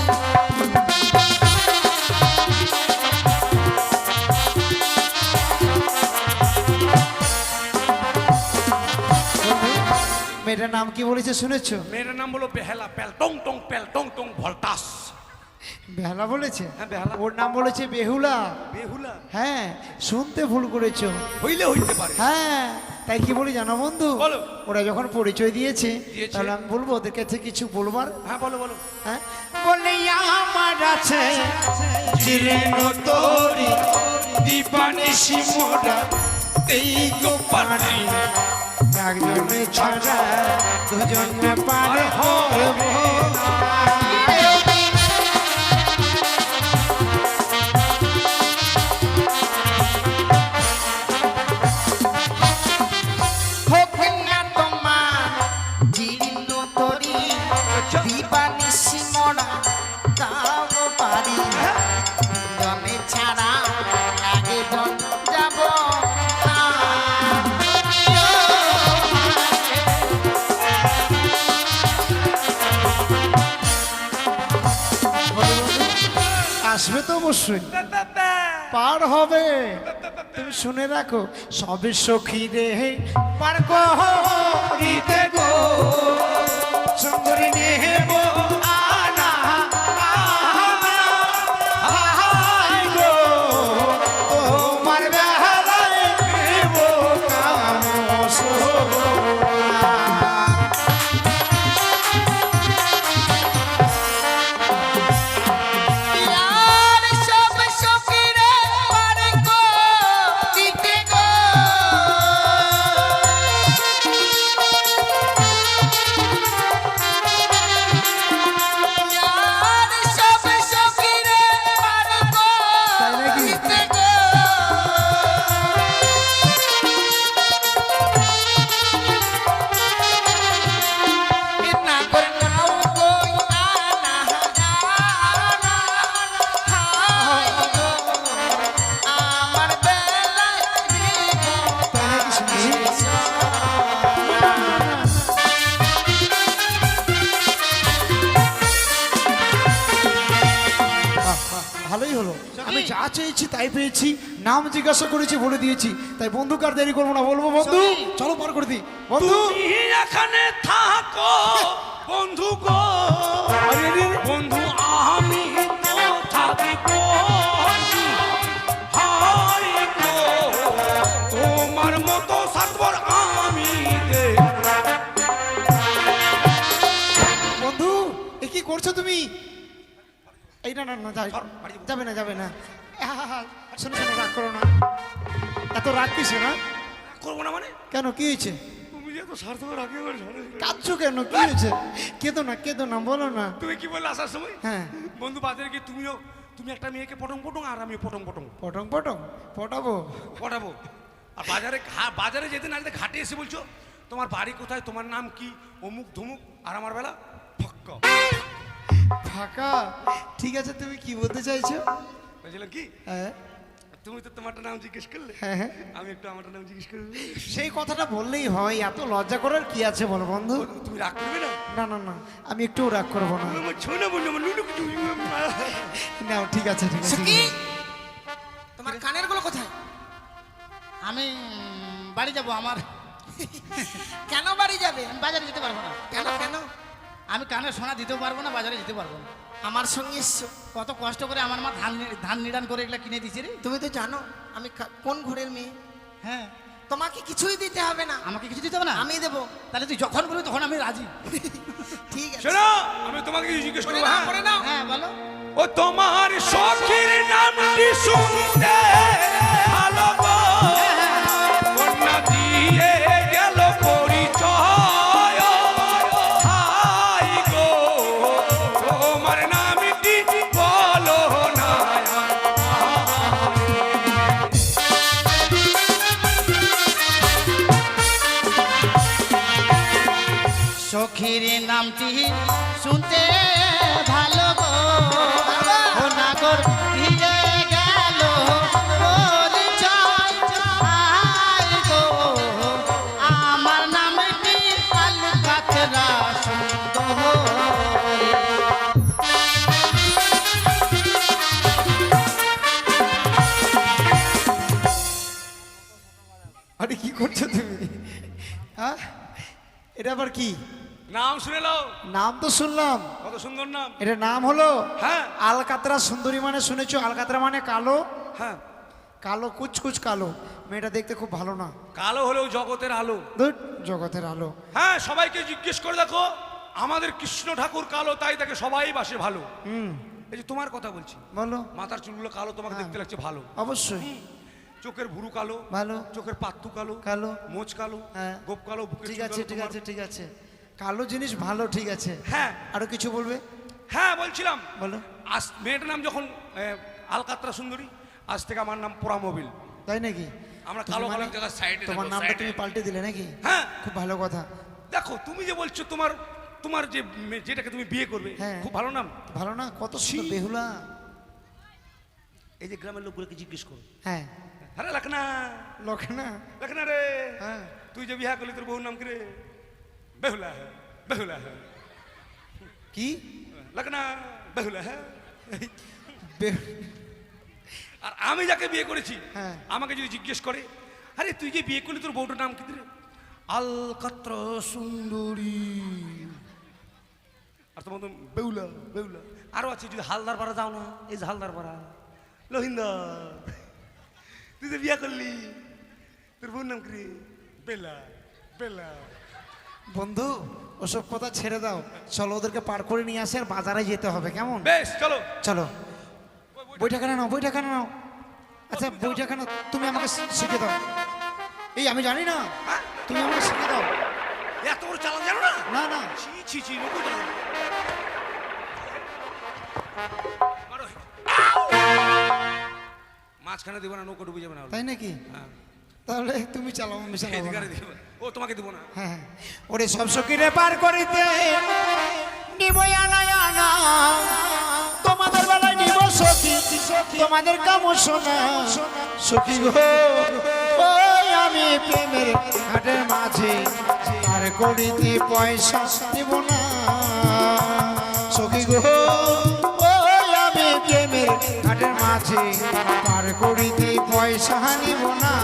মেয়েটার নাম কি বলেছে শুনেছো? মেয়ের নাম বলো বেহালা, পেল টং টং পেল টং টং ভলটাস। বেহালা বলেছে? হ্যাঁ, বেহালা। ওর নাম বলেছে বেহুলা। বেহুলা হ্যাঁ, শুনতে ভুল করেছো। হইলে হইতে পারে। হ্যাঁ, তাই কি বলি জানো বন্ধু? বলো। ওরা যখন পরিচয় দিয়েছে দিয়েছে। তাহলে আমি বলবো ওদের কাছে কিছু বলবার। হ্যাঁ বলো বলো। হ্যাঁ, বলে আমার আছে জীর্ণ তরি দীপানিশি মোরা এই গোপানি একজনে ছাড়া দুজনে পার হবে না। হোক না তোমার জীর্ণ তরি দিবানিশি মরা তাও পারি জমে ছাড়া আগে জন যাব না। আসবে তো অবশ্যই, পার হবে। তুমি শুনে রাখো, সবে সখী রে পার করিতে গো সুন্দরী নেব আনা আহাই গো তোমার বেহালায় নেব কাম সোনা। আর সব সখীরে পার করিতে গো চেয়েছি তাই পেয়েছি, নাম জিজ্ঞাসা করেছি বলে দিয়েছি, তাই বন্ধু কার দেরি করবো না, বলবো বন্ধু চলো পার করে দিই বন্ধু। তুমি এখানে থাকো বন্ধু গো, আরে, আরে, বন্ধু আমি তো থাকিব, হাই গো তোমার মতো সাতবার আমি দে। বন্ধু এ কি করছো তুমি? এই না না না যাই, সর, বাড়ি যাবো। যাবে না যাবে না। আহা, শোনো শোনো, রাগ করো না, এত রাগ কিসে না? করবো না মানে? কেন কি হয়েছে? তুমি যে তো স্বার্থপর আগে আমার ঝাড়ে। কাঁদছো কেন, কি হয়েছে? কেঁদো না বলো না। তুমি কি বললে আসার সময়? হ্যাঁ। বন্ধু বাজারে গিয়ে তুমি একটা মেয়েকে পটং পটং আর আমি পটং পটং পটং পটং পটাবো? পটাবো। আর বাজারে যেতে না যেতে ঘাটে এসে বলছো তোমার বাড়ি কোথায়, তোমার নাম কি, অমুক ধমুক, আর আমার বেলা ফক্কা। ফাঁকা? ঠিক আছে, তুমি কি বলতে চাইছো? বলছিলাম কি, হ্যাঁ তুমি তো তোমারটা নাম জিজ্ঞেস করলে, হ্যাঁ হ্যাঁ। আমি একটু আমারটা নাম জিজ্ঞেস করবো। সেই কথাটা বললেই হয়, এত লজ্জা করার কি আছে বলো বন্ধু? তুমি রাগ করবে না? না না না, আমি একটু রাগ করবো না। আমার ছোনা বন্ধু, আমার নুনু কিছু। নাও ঠিক আছে ঠিক আছে। সুখী, তোমার কানের গুলো কোথায়? আমি বাড়ি যাব, আমার কেন বাড়ি যাবে? আমি বাজারে যেতে পারবো না। কেন কেন? আমি কানের সোনা দিতেও পারবো না, বাজারে যেতে পারবো না। আমার সঙ্গে এসছো? কত কষ্ট করে আমার মা ধান নিড়ান করে এগুলো কিনে দিয়েছে রে। তুমি তো জানো আমি কোন ঘরের মেয়ে। হ্যাঁ, তোমাকে কিছুই দিতে হবে না, আমাকে কিছু দিতে হবে না? আমি দেবো। তাহলে তুই যখন বলবি তখন আমি রাজি। ঠিক আছে, শোনো, আমি তোমাকে কিছু জিজ্ঞেস করে করবো। নাও, হ্যাঁ? করে নাও। হ্যাঁ বলো। ও তোমার সখীর নামটি শুনতে ভালো গো, কন্যা দিয়ে গেল পরিচয়, হাই গো তোমার নামটি বলো না। সখীর নামটি শুনতে ভালো গো, ও নাগর দিয়ে গেল পরিচয়, হাই গো আমার নামটি আলকাতরা সুন্দর। আরে কি করছো তুমি? হ্যাঁ, এটা আবার কি নাম শুনে নাও, নাম? তো শুনলাম, কত সুন্দর নাম। এটা নাম হলো হ্যাঁ আলকাতরা সুন্দরী। মানে শুনেছো আলকাতরা মানে কালো? হ্যাঁ, কালো কুচকুচ কালো, মেয়েটা দেখতে খুব ভালো না? কালো হলেও জগতের আলো। ধুর, জগতের আলো। হ্যাঁ, সবাইকে জিজ্ঞেস করে দেখো, আমাদের কৃষ্ণ ঠাকুর কালো, তাই তাকে সবাই বাসে ভালো। এই যে তোমার কথা বলছি, বলো। মাথার চুলগুলো কালো, তোমাকে দেখতে লাগছে ভালো। অবশ্যই চোখের ভুরু কালো, ভালো। চোখের পাত্তু কালো, কালো। মোচ কালো, হ্যাঁ। গোপ কালো, বুকের ঠিক চুল আছে কালো ঠিক তোমার। আছে ঠিক আছে, কালো জিনিস ভালো, ঠিক আছে। হ্যাঁ আরো কিছু বলবে? হ্যাঁ বলছিলাম, বলো। আজ মেয়েটার নাম যখন আলকাতরা সুন্দরী, আজ থেকে আমার নাম পোড়ামোবিল। তাই নাকি? আমরা তুমি কালো মানে কালো জায়গায় সাইডে, তোমার নামটা তুমি পাল্টে দিলে নাকি? হ্যাঁ খুব ভালো কথা। দেখো, তুমি যে বলছো তোমার যে যেটাকে তুমি বিয়ে করবে, হ্যাঁ। খুব ভালো নাম। ভালো না? কত সুন্দর, বেহুলা। এই যে গ্রামের লোকগুলোকে জিজ্ঞেস করো, হ্যাঁ, আরে লাখনা, লক্ষণা। লাখনা রে, হ্যাঁ। তুই যে বিয়া করলি তোর বউর নাম কি রে? বেহুলা হ্যাঁ, বেহুলা হ্যাঁ। কি? লাখনা, বেহুলা হ্যাঁ। বে- আর আমি যাকে বিয়ে করেছি, হ্যাঁ। আমাকে যদি জিজ্ঞেস করে, আরে তুই যে বিয়ে করলি তোর বউটার নাম কি রে? আলকাতরা সুন্দরী। আর তোমার তো বেহুলা, বেহুলা। আরো আছে, যদি হালদার পাড়া যাও না, এই যে হালদার পাড়া, লোহিন্দা, তুই যে বিয়ে করলি তোর বউর নাম কি রে? বেলা, বেলা। বন্ধু ওসব কথা ছেড়ে দাও, চলো ওদেরকে পার করে নিয়ে আসে, আর বাজারে যেতে হবে, কেমন? বেশ চলো। চলো, বইটাখানা নাও, বইটাখানা নাও। আচ্ছা বইটাখানা তুমি আমাকে শিখে দাও। এই আমি জানি না, হ্যাঁ? তুমি আমাকে শিখে দাও। এত বড় চালান জানো না? না না, ছি ছি ছি, লোক জানো না। মারো। আউ! মাঝখানে দিব না, নৌকো ডুবে যাবে না। তাই নাকি? হ্যাঁ। তাহলে তুমি চালাও, আমি চালাবো না। এদিকে দিব। ও তোমাকে দিব না। হ্যাঁ হ্যাঁ। ওরে সব সখীরে পার করিতে নিব আনা আনা, তোমাদের বেলায় নিব সখী, তোমাদের কাম শোনা সখী গো। ওই আমি প্রেমের ঘাটের মাঝে পার করিতে পয়সা দিব না সখী গো। ওই আমি প্রেমের ঘাটের মাঝে মাঝে পার করিতে পয়সা নিব না।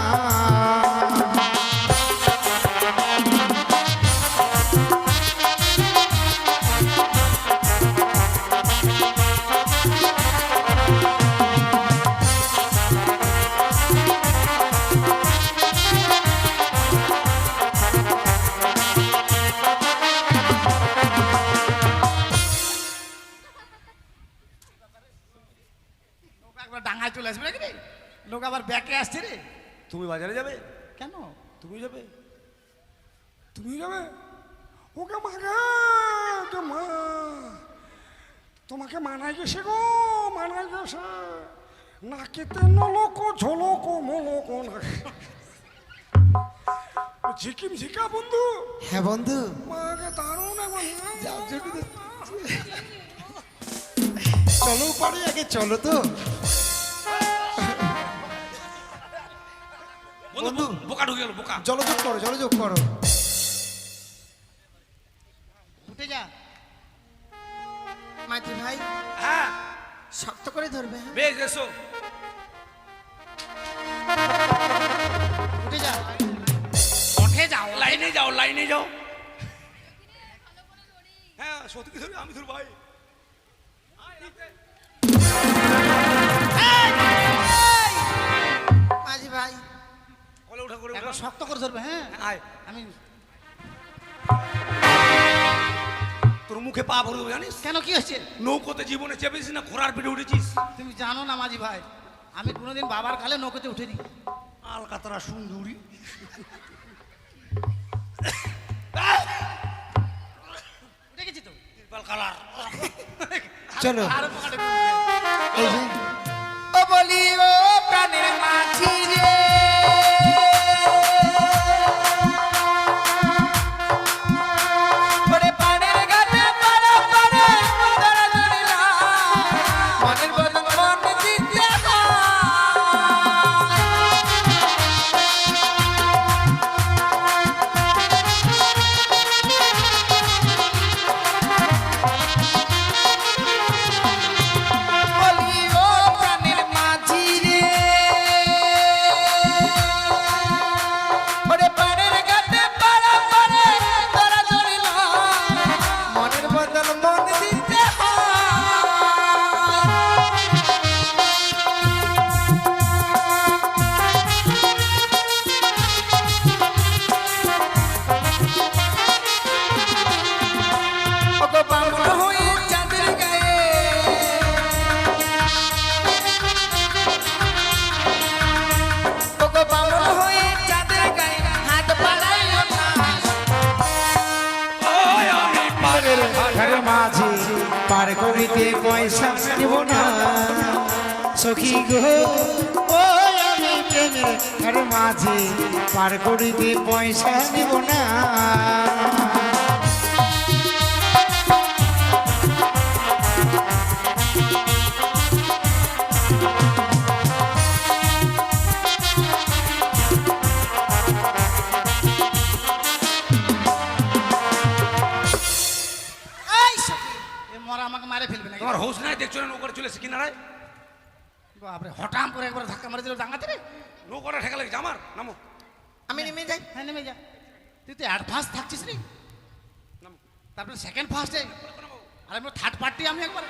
নৌকা একবার ডাঙায় চলে আসবে নাকি রে? নৌকা আবার ব্যাকে আসছে রে। তুমি বাজারে যাবে? কেন? তুমি যাবে? তুমি যাবে? ওকে মাগে ওকে মা, তোমাকে মানাই গেছে গো, মানাই গেছে। নাকিতে নলকো ঝলকো মলকো নাকি ঝিকিম ঝিকা বন্ধু। হ্যাঁ বন্ধু, মাকে দারুণ একবার চলো পারে আগে চলো তো। বন্ধু বোকা ঢুকে গেল, বোকা। জলযোগ করো, জলযোগ করো। উঠে যা। মাঝি ভাই হ্যাঁ শক্ত করে ধরবে, হ্যাঁ? বেশ, এসো। উঠে যা। উঠে যাও। লাইনে যাও, লাইনে যাও। হ্যাঁ সত্যি ধরবি, আমি ধরবো ভাই। মাঝি ভাই কলে উঠা করে একবার উঠা। শক্ত করে ধরবে, হ্যাঁ? আয়, আমি তোর মুখে পা ভরে দেবো জানিস? কেন, কি হচ্ছে? নৌকোতে জীবনে চেপেছিস না, ঘোড়ার পিঠে উঠেছিস? তুমি জানো না মাঝি ভাই, আমি কোনোদিন বাবার কালে নৌকোতে উঠিনি। আলকাতরা সুন্দরী। উঠে গেছি তো। তিরপাল কালার। চলো আরো পোকাটা এই যে ও বলি ও প্রাণের মাঝি রে, ওরে পাড়ের ঘাটে পাড়া পাড়ে ধরা ধরিলা, মনের বদন মন দিতে হয়। বলি ও প্রাণের মাঝি রে, ওরে পাড়ের ঘাটে পাড়া পাড়ে ধরা ধরিলা, মনের বদল মন দিতে হয়। ওগো বামুন হয়ে চাঁদের গায়ে, ওগো বামুন হয়ে চাঁদের গায়ে হাত বাড়াইও না। পারের ঘর মাঝে পার করিতে পয়সা নিব না। সখী গো ও আমি প্রেমের ঘর মাঝে পার করিতে পয়সা নিব না। এই সখী, এ মরা আমাকে মারে ফেলবে নাকি? তোমার হোশ নাই, দেখছো না নৌকাটা চলে এসে কিনারায়? বাপরে, হঠাৎ করে একবার ধাক্কা মারে দিল ডাঙাতে রে। নৌকাটা ঠেকা লেগেছে আমার, নামো। আমি নেমে যাই। হ্যাঁ নেমে যা। তুই তো অ্যাডভান্স থাকছিস রে, নামো। তারপরে সেকেন্ড ফার্স্টে, আর আমি থার্ড পার্টি আমি একবার।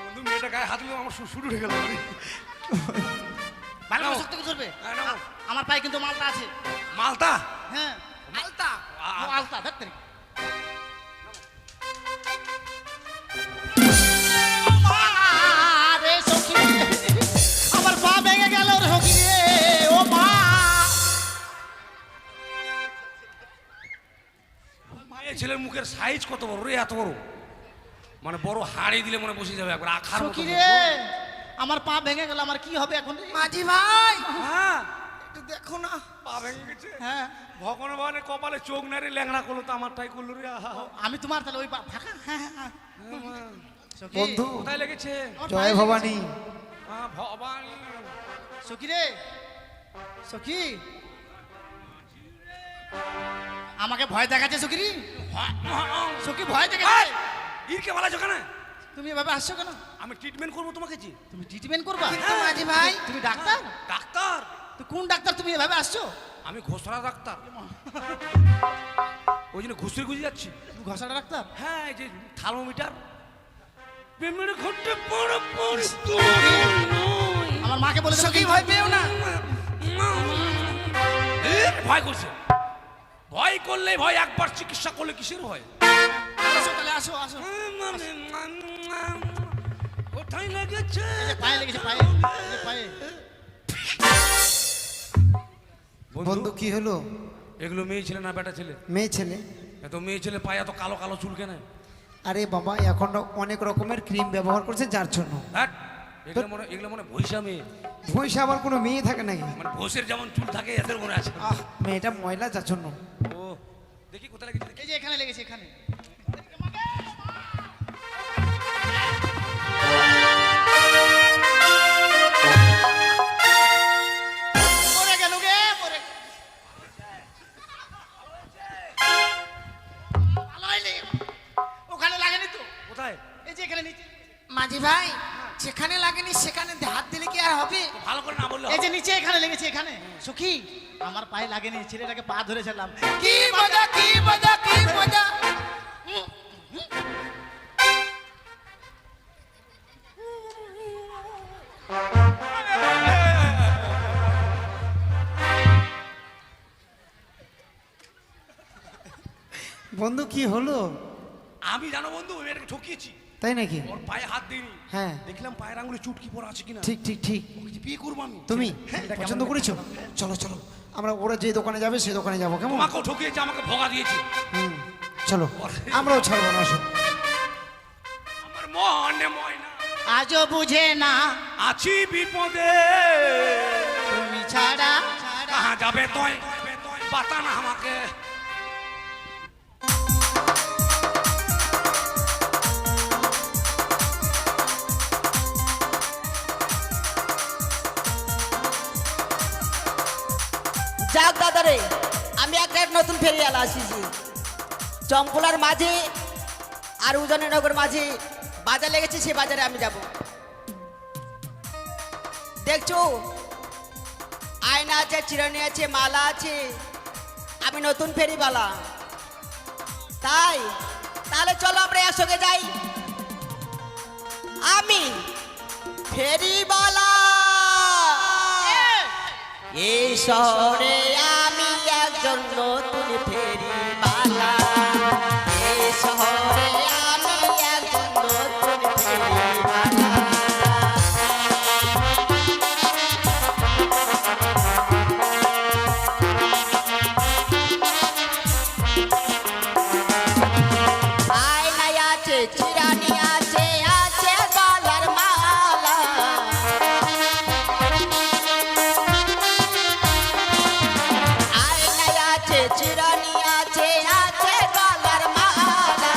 বন্ধু মেয়েটা গায়ে হাত দিলে আমার শুরু হয়ে গেল। ভালো নাও। করে শক্ত করে ধরবে। হ্যাঁ, নাও। আমার পায়ে কিন্তু মালটা আছে। মালতা? হ্যাঁ আলতা ও আলতা ধরতে রে। আরে সখী, আমার পা ভেঙে গেল রে সখী রে, ও মা। মায়ের ছেলের মুখের সাইজ কত বড় রে, এত বড়, মানে বড় হাড়ি দিলে মনে বসে যাবে একবার আখার মতো। সখী রে, আমার পা ভেঙে গেল, আমার কি হবে এখন রে? মাঝি ভাই হ্যাঁ একটু দেখো না। পা ভেঙে গেছে। হ্যাঁ ভগবান ভগবানের কপালে চোখ নারে ল্যাংড়া করলো, তো আমারটাই করলো রে। আহা। আমি তোমার তাহলে ওই পা- ফাঁকা। হ্যাঁ হ্যাঁ সখী, বন্ধু কোথায় লেগেছে? আমার জয় পায়ে ভবানী। ভবানী। লেগেছে। সখী রে, সখী, আমাকে ভয় দেখাচ্ছে সখী রে। সখী ভয় দেখাচ্ছে। ইরকে ভালো কেন? তুমি এভাবে আসছো কেন? আমি ট্রিটমেন্ট করবো তোমাকে জি। তুমি ট্রিটমেন্ট করবা? কিন্তু মাঝি ভাই তুমি ডাক্তার? ডাক্তার? তো কোন ডাক্তার তুমি এভাবে আসছো? আমি ঘোষরা ডাক্তার। ওই জন্য ঘুষে ঘুষে যাচ্ছি। তুমি ঘষাটা ডাক্তার? হ্যাঁ, এই যে থার্মোমিটার। প্রেমের ঘটে পড়ে পড়ে আমার মাকে বলে দেবো সখী ভয় পেও না। ভয় করছে। ভয় করলে ভয়, একবার চিকিৎসা করলে কিসের ভয়? আসো তাহলে, আসো আসো। কোথায় লেগেছে? এই যে পায়ে লেগেছে, পায়ে, এই যে পায়ে। বন্ধু কি হলো? এগুলো মেয়ে ছেলে না বেটা ছেলে? মেয়ে ছেলে। এত মেয়ে ছেলে পায়ে এত কালো কালো চুল কেন? আরে বাবা এখন অনেক রকমের ক্রিম ব্যবহার করছে যার জন্য। হ্যাঁ, এগুলো মনে ভৈষা মেয়ে। ভৈষা আবার কোনো মেয়ে থাকে নাকি? মানে ভোষের যেমন চুল থাকে এদের মনে আছে। আহ, মেয়েটা ময়লা যার জন্য। ও দেখি কোথায় লেগেছে দেখি। এই যে এখানে লেগেছে, এখানে। মরে গেল গে, মরে গেল। ভালো হয়নি। ওখানে লাগেনি তো? কোথায়? এই যে এখানে নিচে। মাঝি ভাই যেখানে লাগেনি সেখানে হাত দিলে কি আর হবে? তো ভালো করে না বললে এই হবে? যে নিচে এখানে লেগেছে, এখানে। সখী, আমার পায়ে লাগেনি, ছেলেটাকে পা ধরেছিলাম। কি মজা কি মজা কি মজা। বন্ধু কি হলো? আমি জানো বন্ধু, ওই মেয়েটাকে ঠকিয়েছি। তাই নাকি? ওর পায়ে হাত দিইনি। হ্যাঁ। দেখলাম পায়ের আঙুলে চুটকি পড়া আছে কিনা। ঠিক ঠিক ঠিক। ওকে যে বিয়ে করবো আমি। তুমি ছেলেটা পছন্দ কেমন করেছো? চলো চলো, আমরা ওরা যে দোকানে যাবে সেই দোকানে যাবো, কেমন? তোমাকেও ঠকিয়েছে, আমাকে ভোগা দিয়েছে। হুম, চলো আমরাও ছাড়বো না, আসো। আমার মনে ময়না আজও বুঝে না আছি বিপদে, তুমি ছাড়া। কাহা যাবে তুই বাতা না আমাকে। যাক দাদারে, আমি একটা নতুন ফেরিয়াল আসিছি। চম্পলার মাঝে আর উদয়নগর মাঝে বাজার লেগেছে, সে বাজারে আমি যাব। দেখছো আয়না আছে, চিরুনি আছে, মালা আছে। আমি নতুন ফেরিওয়ালা, তাই তাহলে চলো আমরা একসঙ্গে যাই। আমি ফেরিওয়ালা, এই শহরে আমি একজন নতুন ফেরিওয়ালা। এই শহরে আমি একজন নতুন ফেরিওয়ালা। আয়নায় আছে, চিরানি আছে, আছে গলার মালা। আয়নায় আছে, চিরানি আছে, আছে গলার মালা।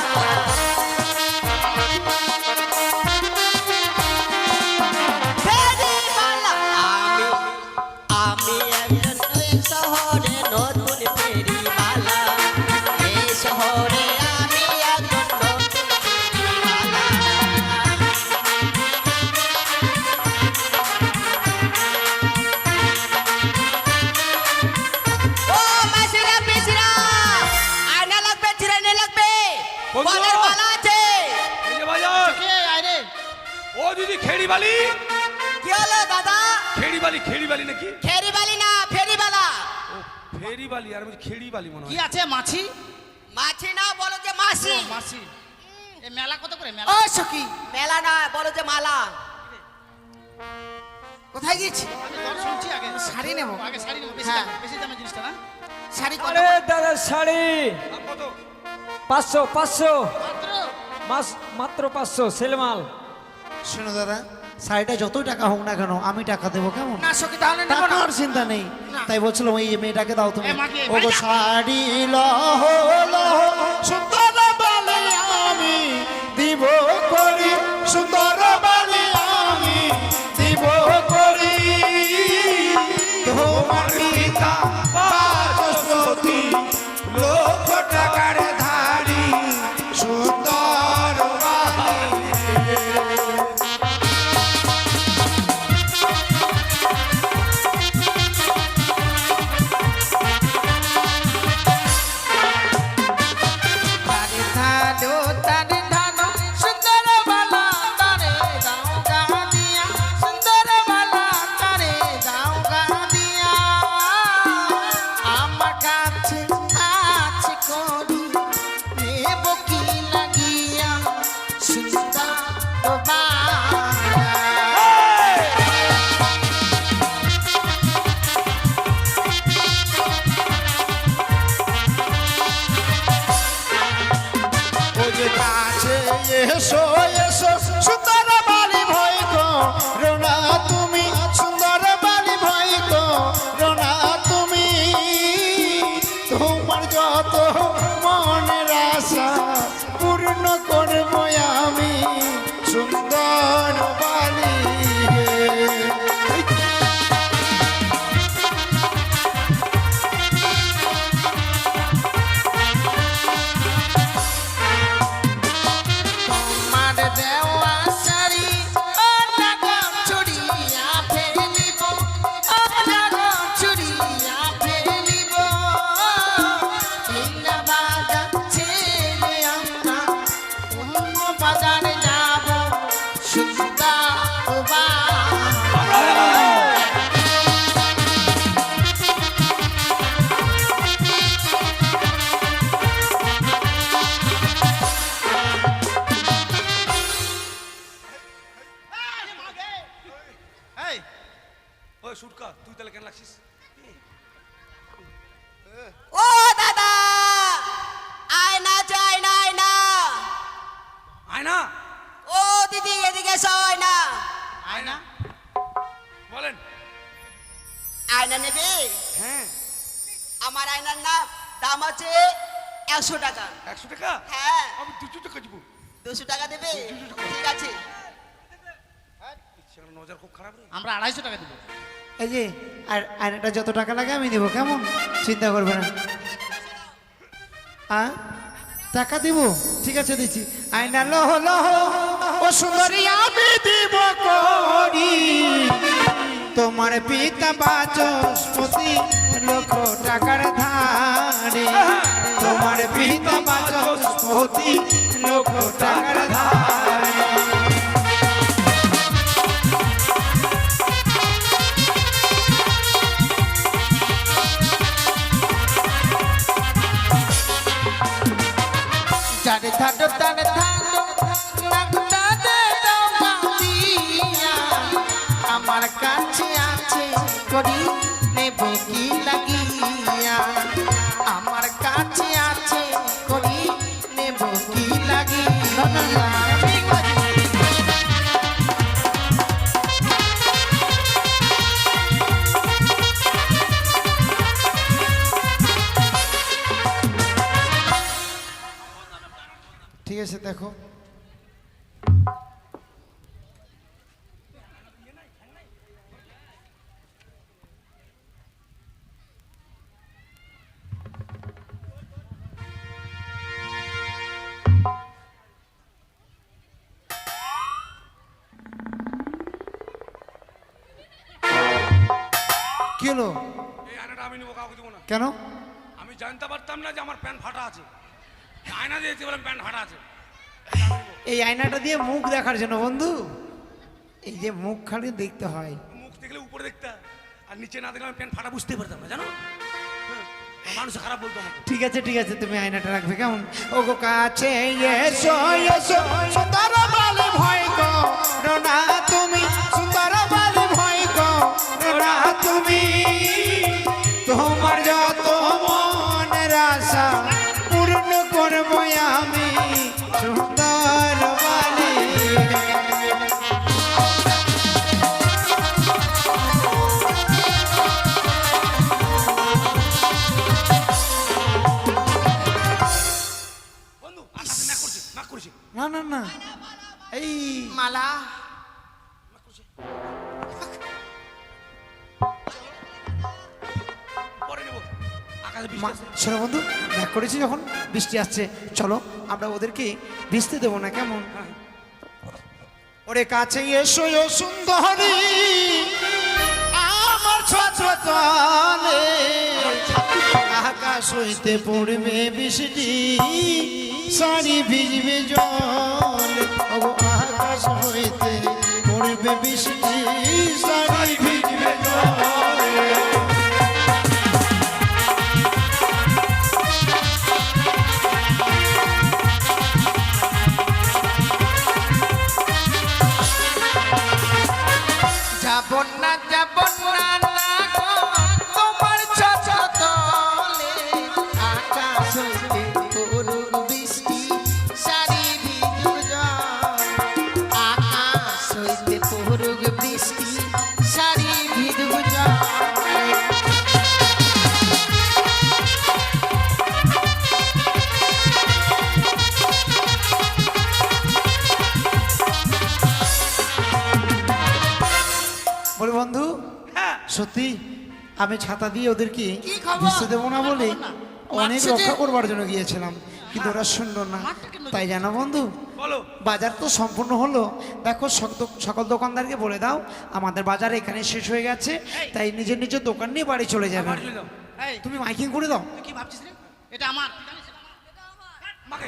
ফেরিওয়ালা আমি একজন এই শহরে নতুন ফেরিওয়ালা। এই শহরে আমি একজন নতুন ফেরিওয়ালা। ও মাসিরা পিসিরা, আয়না লাগবে, চিরানি লাগবে, বন্ধু! গলার মালা আছে। এই যে বাজার। কে আরে? ও দিদি খেড়িবালি। কি হলো দাদা? খেড়িবালি নাকি? ফেরিবালি না, ফেরিবালা। ও ফেরিবালি, আর বলছি খেড়িবালি মনে কি হয়। আছে? মাছি? মাছি না, বলো যে মাসি। ও, মাছি। এ মেলা কত করে মেলা? ও সখী মেলা না, বলো যে মালা। কোথায় গেছি? আমি দর শুনছি আগে। শাড়ি নেবো। আগে শাড়ি নেবো, বেশি হ্যাঁ। দাম, বেশি দামের জিনিসটা না? শাড়ি কত? আরে দাদা শাড়ি দাম কত? 500 500 মাত্র? মাত্র 500 সেলমাল। শোনো দাদা, শাড়িটা যতই টাকা হোক না কেন আমি টাকা দেবো, কেমন? না সখী তাহলে নেবো না। টাকার চিন্তা নেই, না। তাই বলছিলাম ওই মেয়েটাকে দাও তুমি। এ, মাকে, ওগো বাড়ি যা। শাড়ি লহ লহ সুন্দর বালি আমি দিব করি, সুন্দর বালি আমি দিব করি। তোমার পিতা বাচস্পতি, লক্ষ টাকার ধারী, সুন্দর বালি আমার কাছে আছে করি নেব কি লাগিয়া সুন্দর বালা। ওই যে কাছে এসো এসো সুন্দর বালি ভয় গো রোনা তুমি সুন্দর বালি ভয় গো রোনা তুমি তোমার যত মনের আশা পূর্ণ করব আমি সুন্দর বালি। তোমার দেওয়া শাড়ি ও লাগো চুড়িয়া ফেলিব, ও লাগো চুড়িয়া ফেলিব। ইন্না বাজার ছেড়ে আমরা অন্য বাজারে যাব সুন্দর বালা। এই ওই সুটকা তুই তাহলে কেন লাগছিস? ও দাদা, আয়না চাই না, আয়না। আয়না ও দিদি এদিকে এসো, আয়না। আয়না বলেন। আয়না নেবে? হ্যাঁ আমার আয়নার না দাম আছে 100 টাকা। 100 টাকা? হ্যাঁ। আমি 200 টাকা দিব। 200 টাকা দেবে? ঠিক আছে। সেখানে নজর খুব খারাপ রে। আমরা 250 টাকা দেবো। এই যে আর আয়নাটা যত টাকা লাগে আমি দেবো, কেমন? চিন্তা করবে না। টাকা দিব, ঠিক আছে দিচ্ছি। আয়না লহ লহ ও সুন্দরী আমি দিব করি তোমার পিতা বাচস্পতি লক্ষ টাকার ধারে, তোমার পিতা বাচস্পতি লক্ষ টাকার ধারে। জানে থাটো টানে থাটো নাকটা দে দাও কাঁদিয়া, আমার কাছে আছে করি নেব কি লাগিয়া, আমার কাছে আছে করি নেব কি লাগিয়া। ঠিক আছে দেখো, কি হলো? এই আয়নাটা আমি নেবো, কাউকে দেবো না। কেন? আমি জানতে পারতাম না যে আমার প্যান্ট ফাটা আছে। আয়না দিয়েছি বলে প্যান্ট ফাটা আছে। এই আয়নাটা দিয়ে মুখ দেখার জন্য বন্ধু, এই যে মুখ খালি দেখতে হয়। মুখ দেখলে উপরে দেখতে হয়, আর নিচে না দেখলে আমি প্যান্ট ফাটা বুঝতে পারতাম না, জানো? হ্যাঁ, মানুষ খারাপ বলতো আমাকে। ঠিক আছে ঠিক আছে, তুমি আয়নাটা রাখবে, কেমন? ও গো কাছে এসো এসো সুন্দর বালি ভয় গো রোনা তুমি, সুন্দর বালি ভয় গো রোনা তুমি, তোমার যত মনের আশা পূর্ণ করব আমি সুন্দর বালি। বন্ধু আর না করছে না করছে না না না, এই মালা পরে নেবো। আকাশে বৃষ্টি মা, আসছে। শোনো বন্ধু, ব্যাক করেছি যখন বৃষ্টি আসছে, চলো আমরা ওদেরকে ভিজতে দেবো না, কেমন? ওরে কাছে এসো ও সুন্দরী আমার ছত্রতলে, আকাশ হইতে পড়বে বৃষ্টি শাড়ি ভিজবে জল, ওগো আকাশ হইতে পড়বে বৃষ্টি শাড়ি ভিজবে জল। সত্যি আমি ছাতা দিয়ে ওদেরকে কি খবর? ভিজতে দেবো না বলে খবর না। অনেক মারছে যে। রক্ষা করবার জন্য গিয়েছিলাম, কিন্তু ওরা শুনলো না। মারটা কেন তাই জানো বন্ধু, বলো বাজার তো সম্পূর্ণ হলো। দেখো সকল দোকানদারকে বলে দাও আমাদের বাজার এখানে শেষ হয়ে গেছে, তাই নিজের নিজের দোকান নিয়ে বাড়ি চলে যাবে। বাড়ি চলে যাও। এই তুমি মাইকিং করে দাও। তুই কি ভাবছিস রে? এটা আমার, তুই জানিস এটা আমার? মাকে।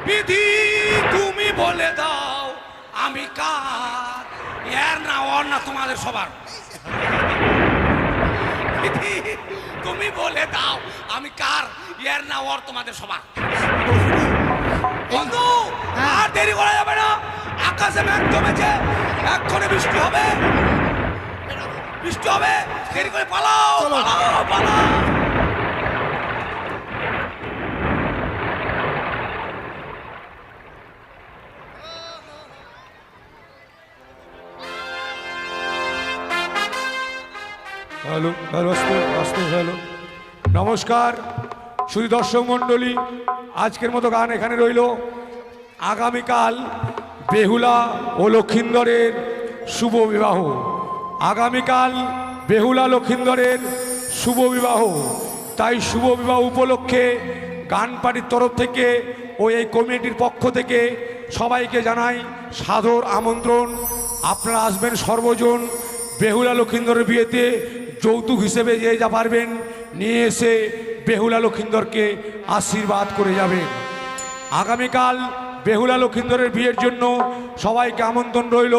বিধি তুমি বলে দাও আমি কার, এর না ওর না তোমাদের সবার। বিধি তুমি বলে দাও আমি কার, এর না ওর তোমাদের সবার। বন্ধু আর দেরি করা যাবে না, আকাশে মেঘ জমেছে, এক্ষুনি বৃষ্টি হবে, বৃষ্টি হবে, দেরি করে পালাও পালাও পালাও। হ্যালো হ্যালো আস্তে আস্তে হ্যালো। নমস্কার শুধু দর্শক মণ্ডলী, আজকের মতো গান এখানে রইল। আগামীকাল বেহুলা ও লক্ষিন্দরের শুভ বিবাহ। আগামীকাল বেহুলা লক্ষিন্দরের শুভ বিবাহ, তাই শুভ বিবাহ উপলক্ষে গান পার্টির তরফ থেকে ও এই কমিটির পক্ষ থেকে সবাইকে জানাই সাদর আমন্ত্রণ। আপনারা আসবেন সর্বজন। বেহুলা লক্ষিন্দরের বিয়েতে যৌতুক হিসেবে যে যা পারবেন নিয়ে এসে বেহুলা লক্ষিন্দরকে আশীর্বাদ করে যাবেন। আগামীকাল বেহুলা লক্ষিন্দরের বিয়ের জন্য সবাইকে আমন্ত্রণ রইল,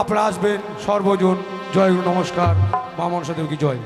আপনারা আসবেন সর্বজন। জয় গুরু, নমস্কার, মা মনসা দেবী কি জয়।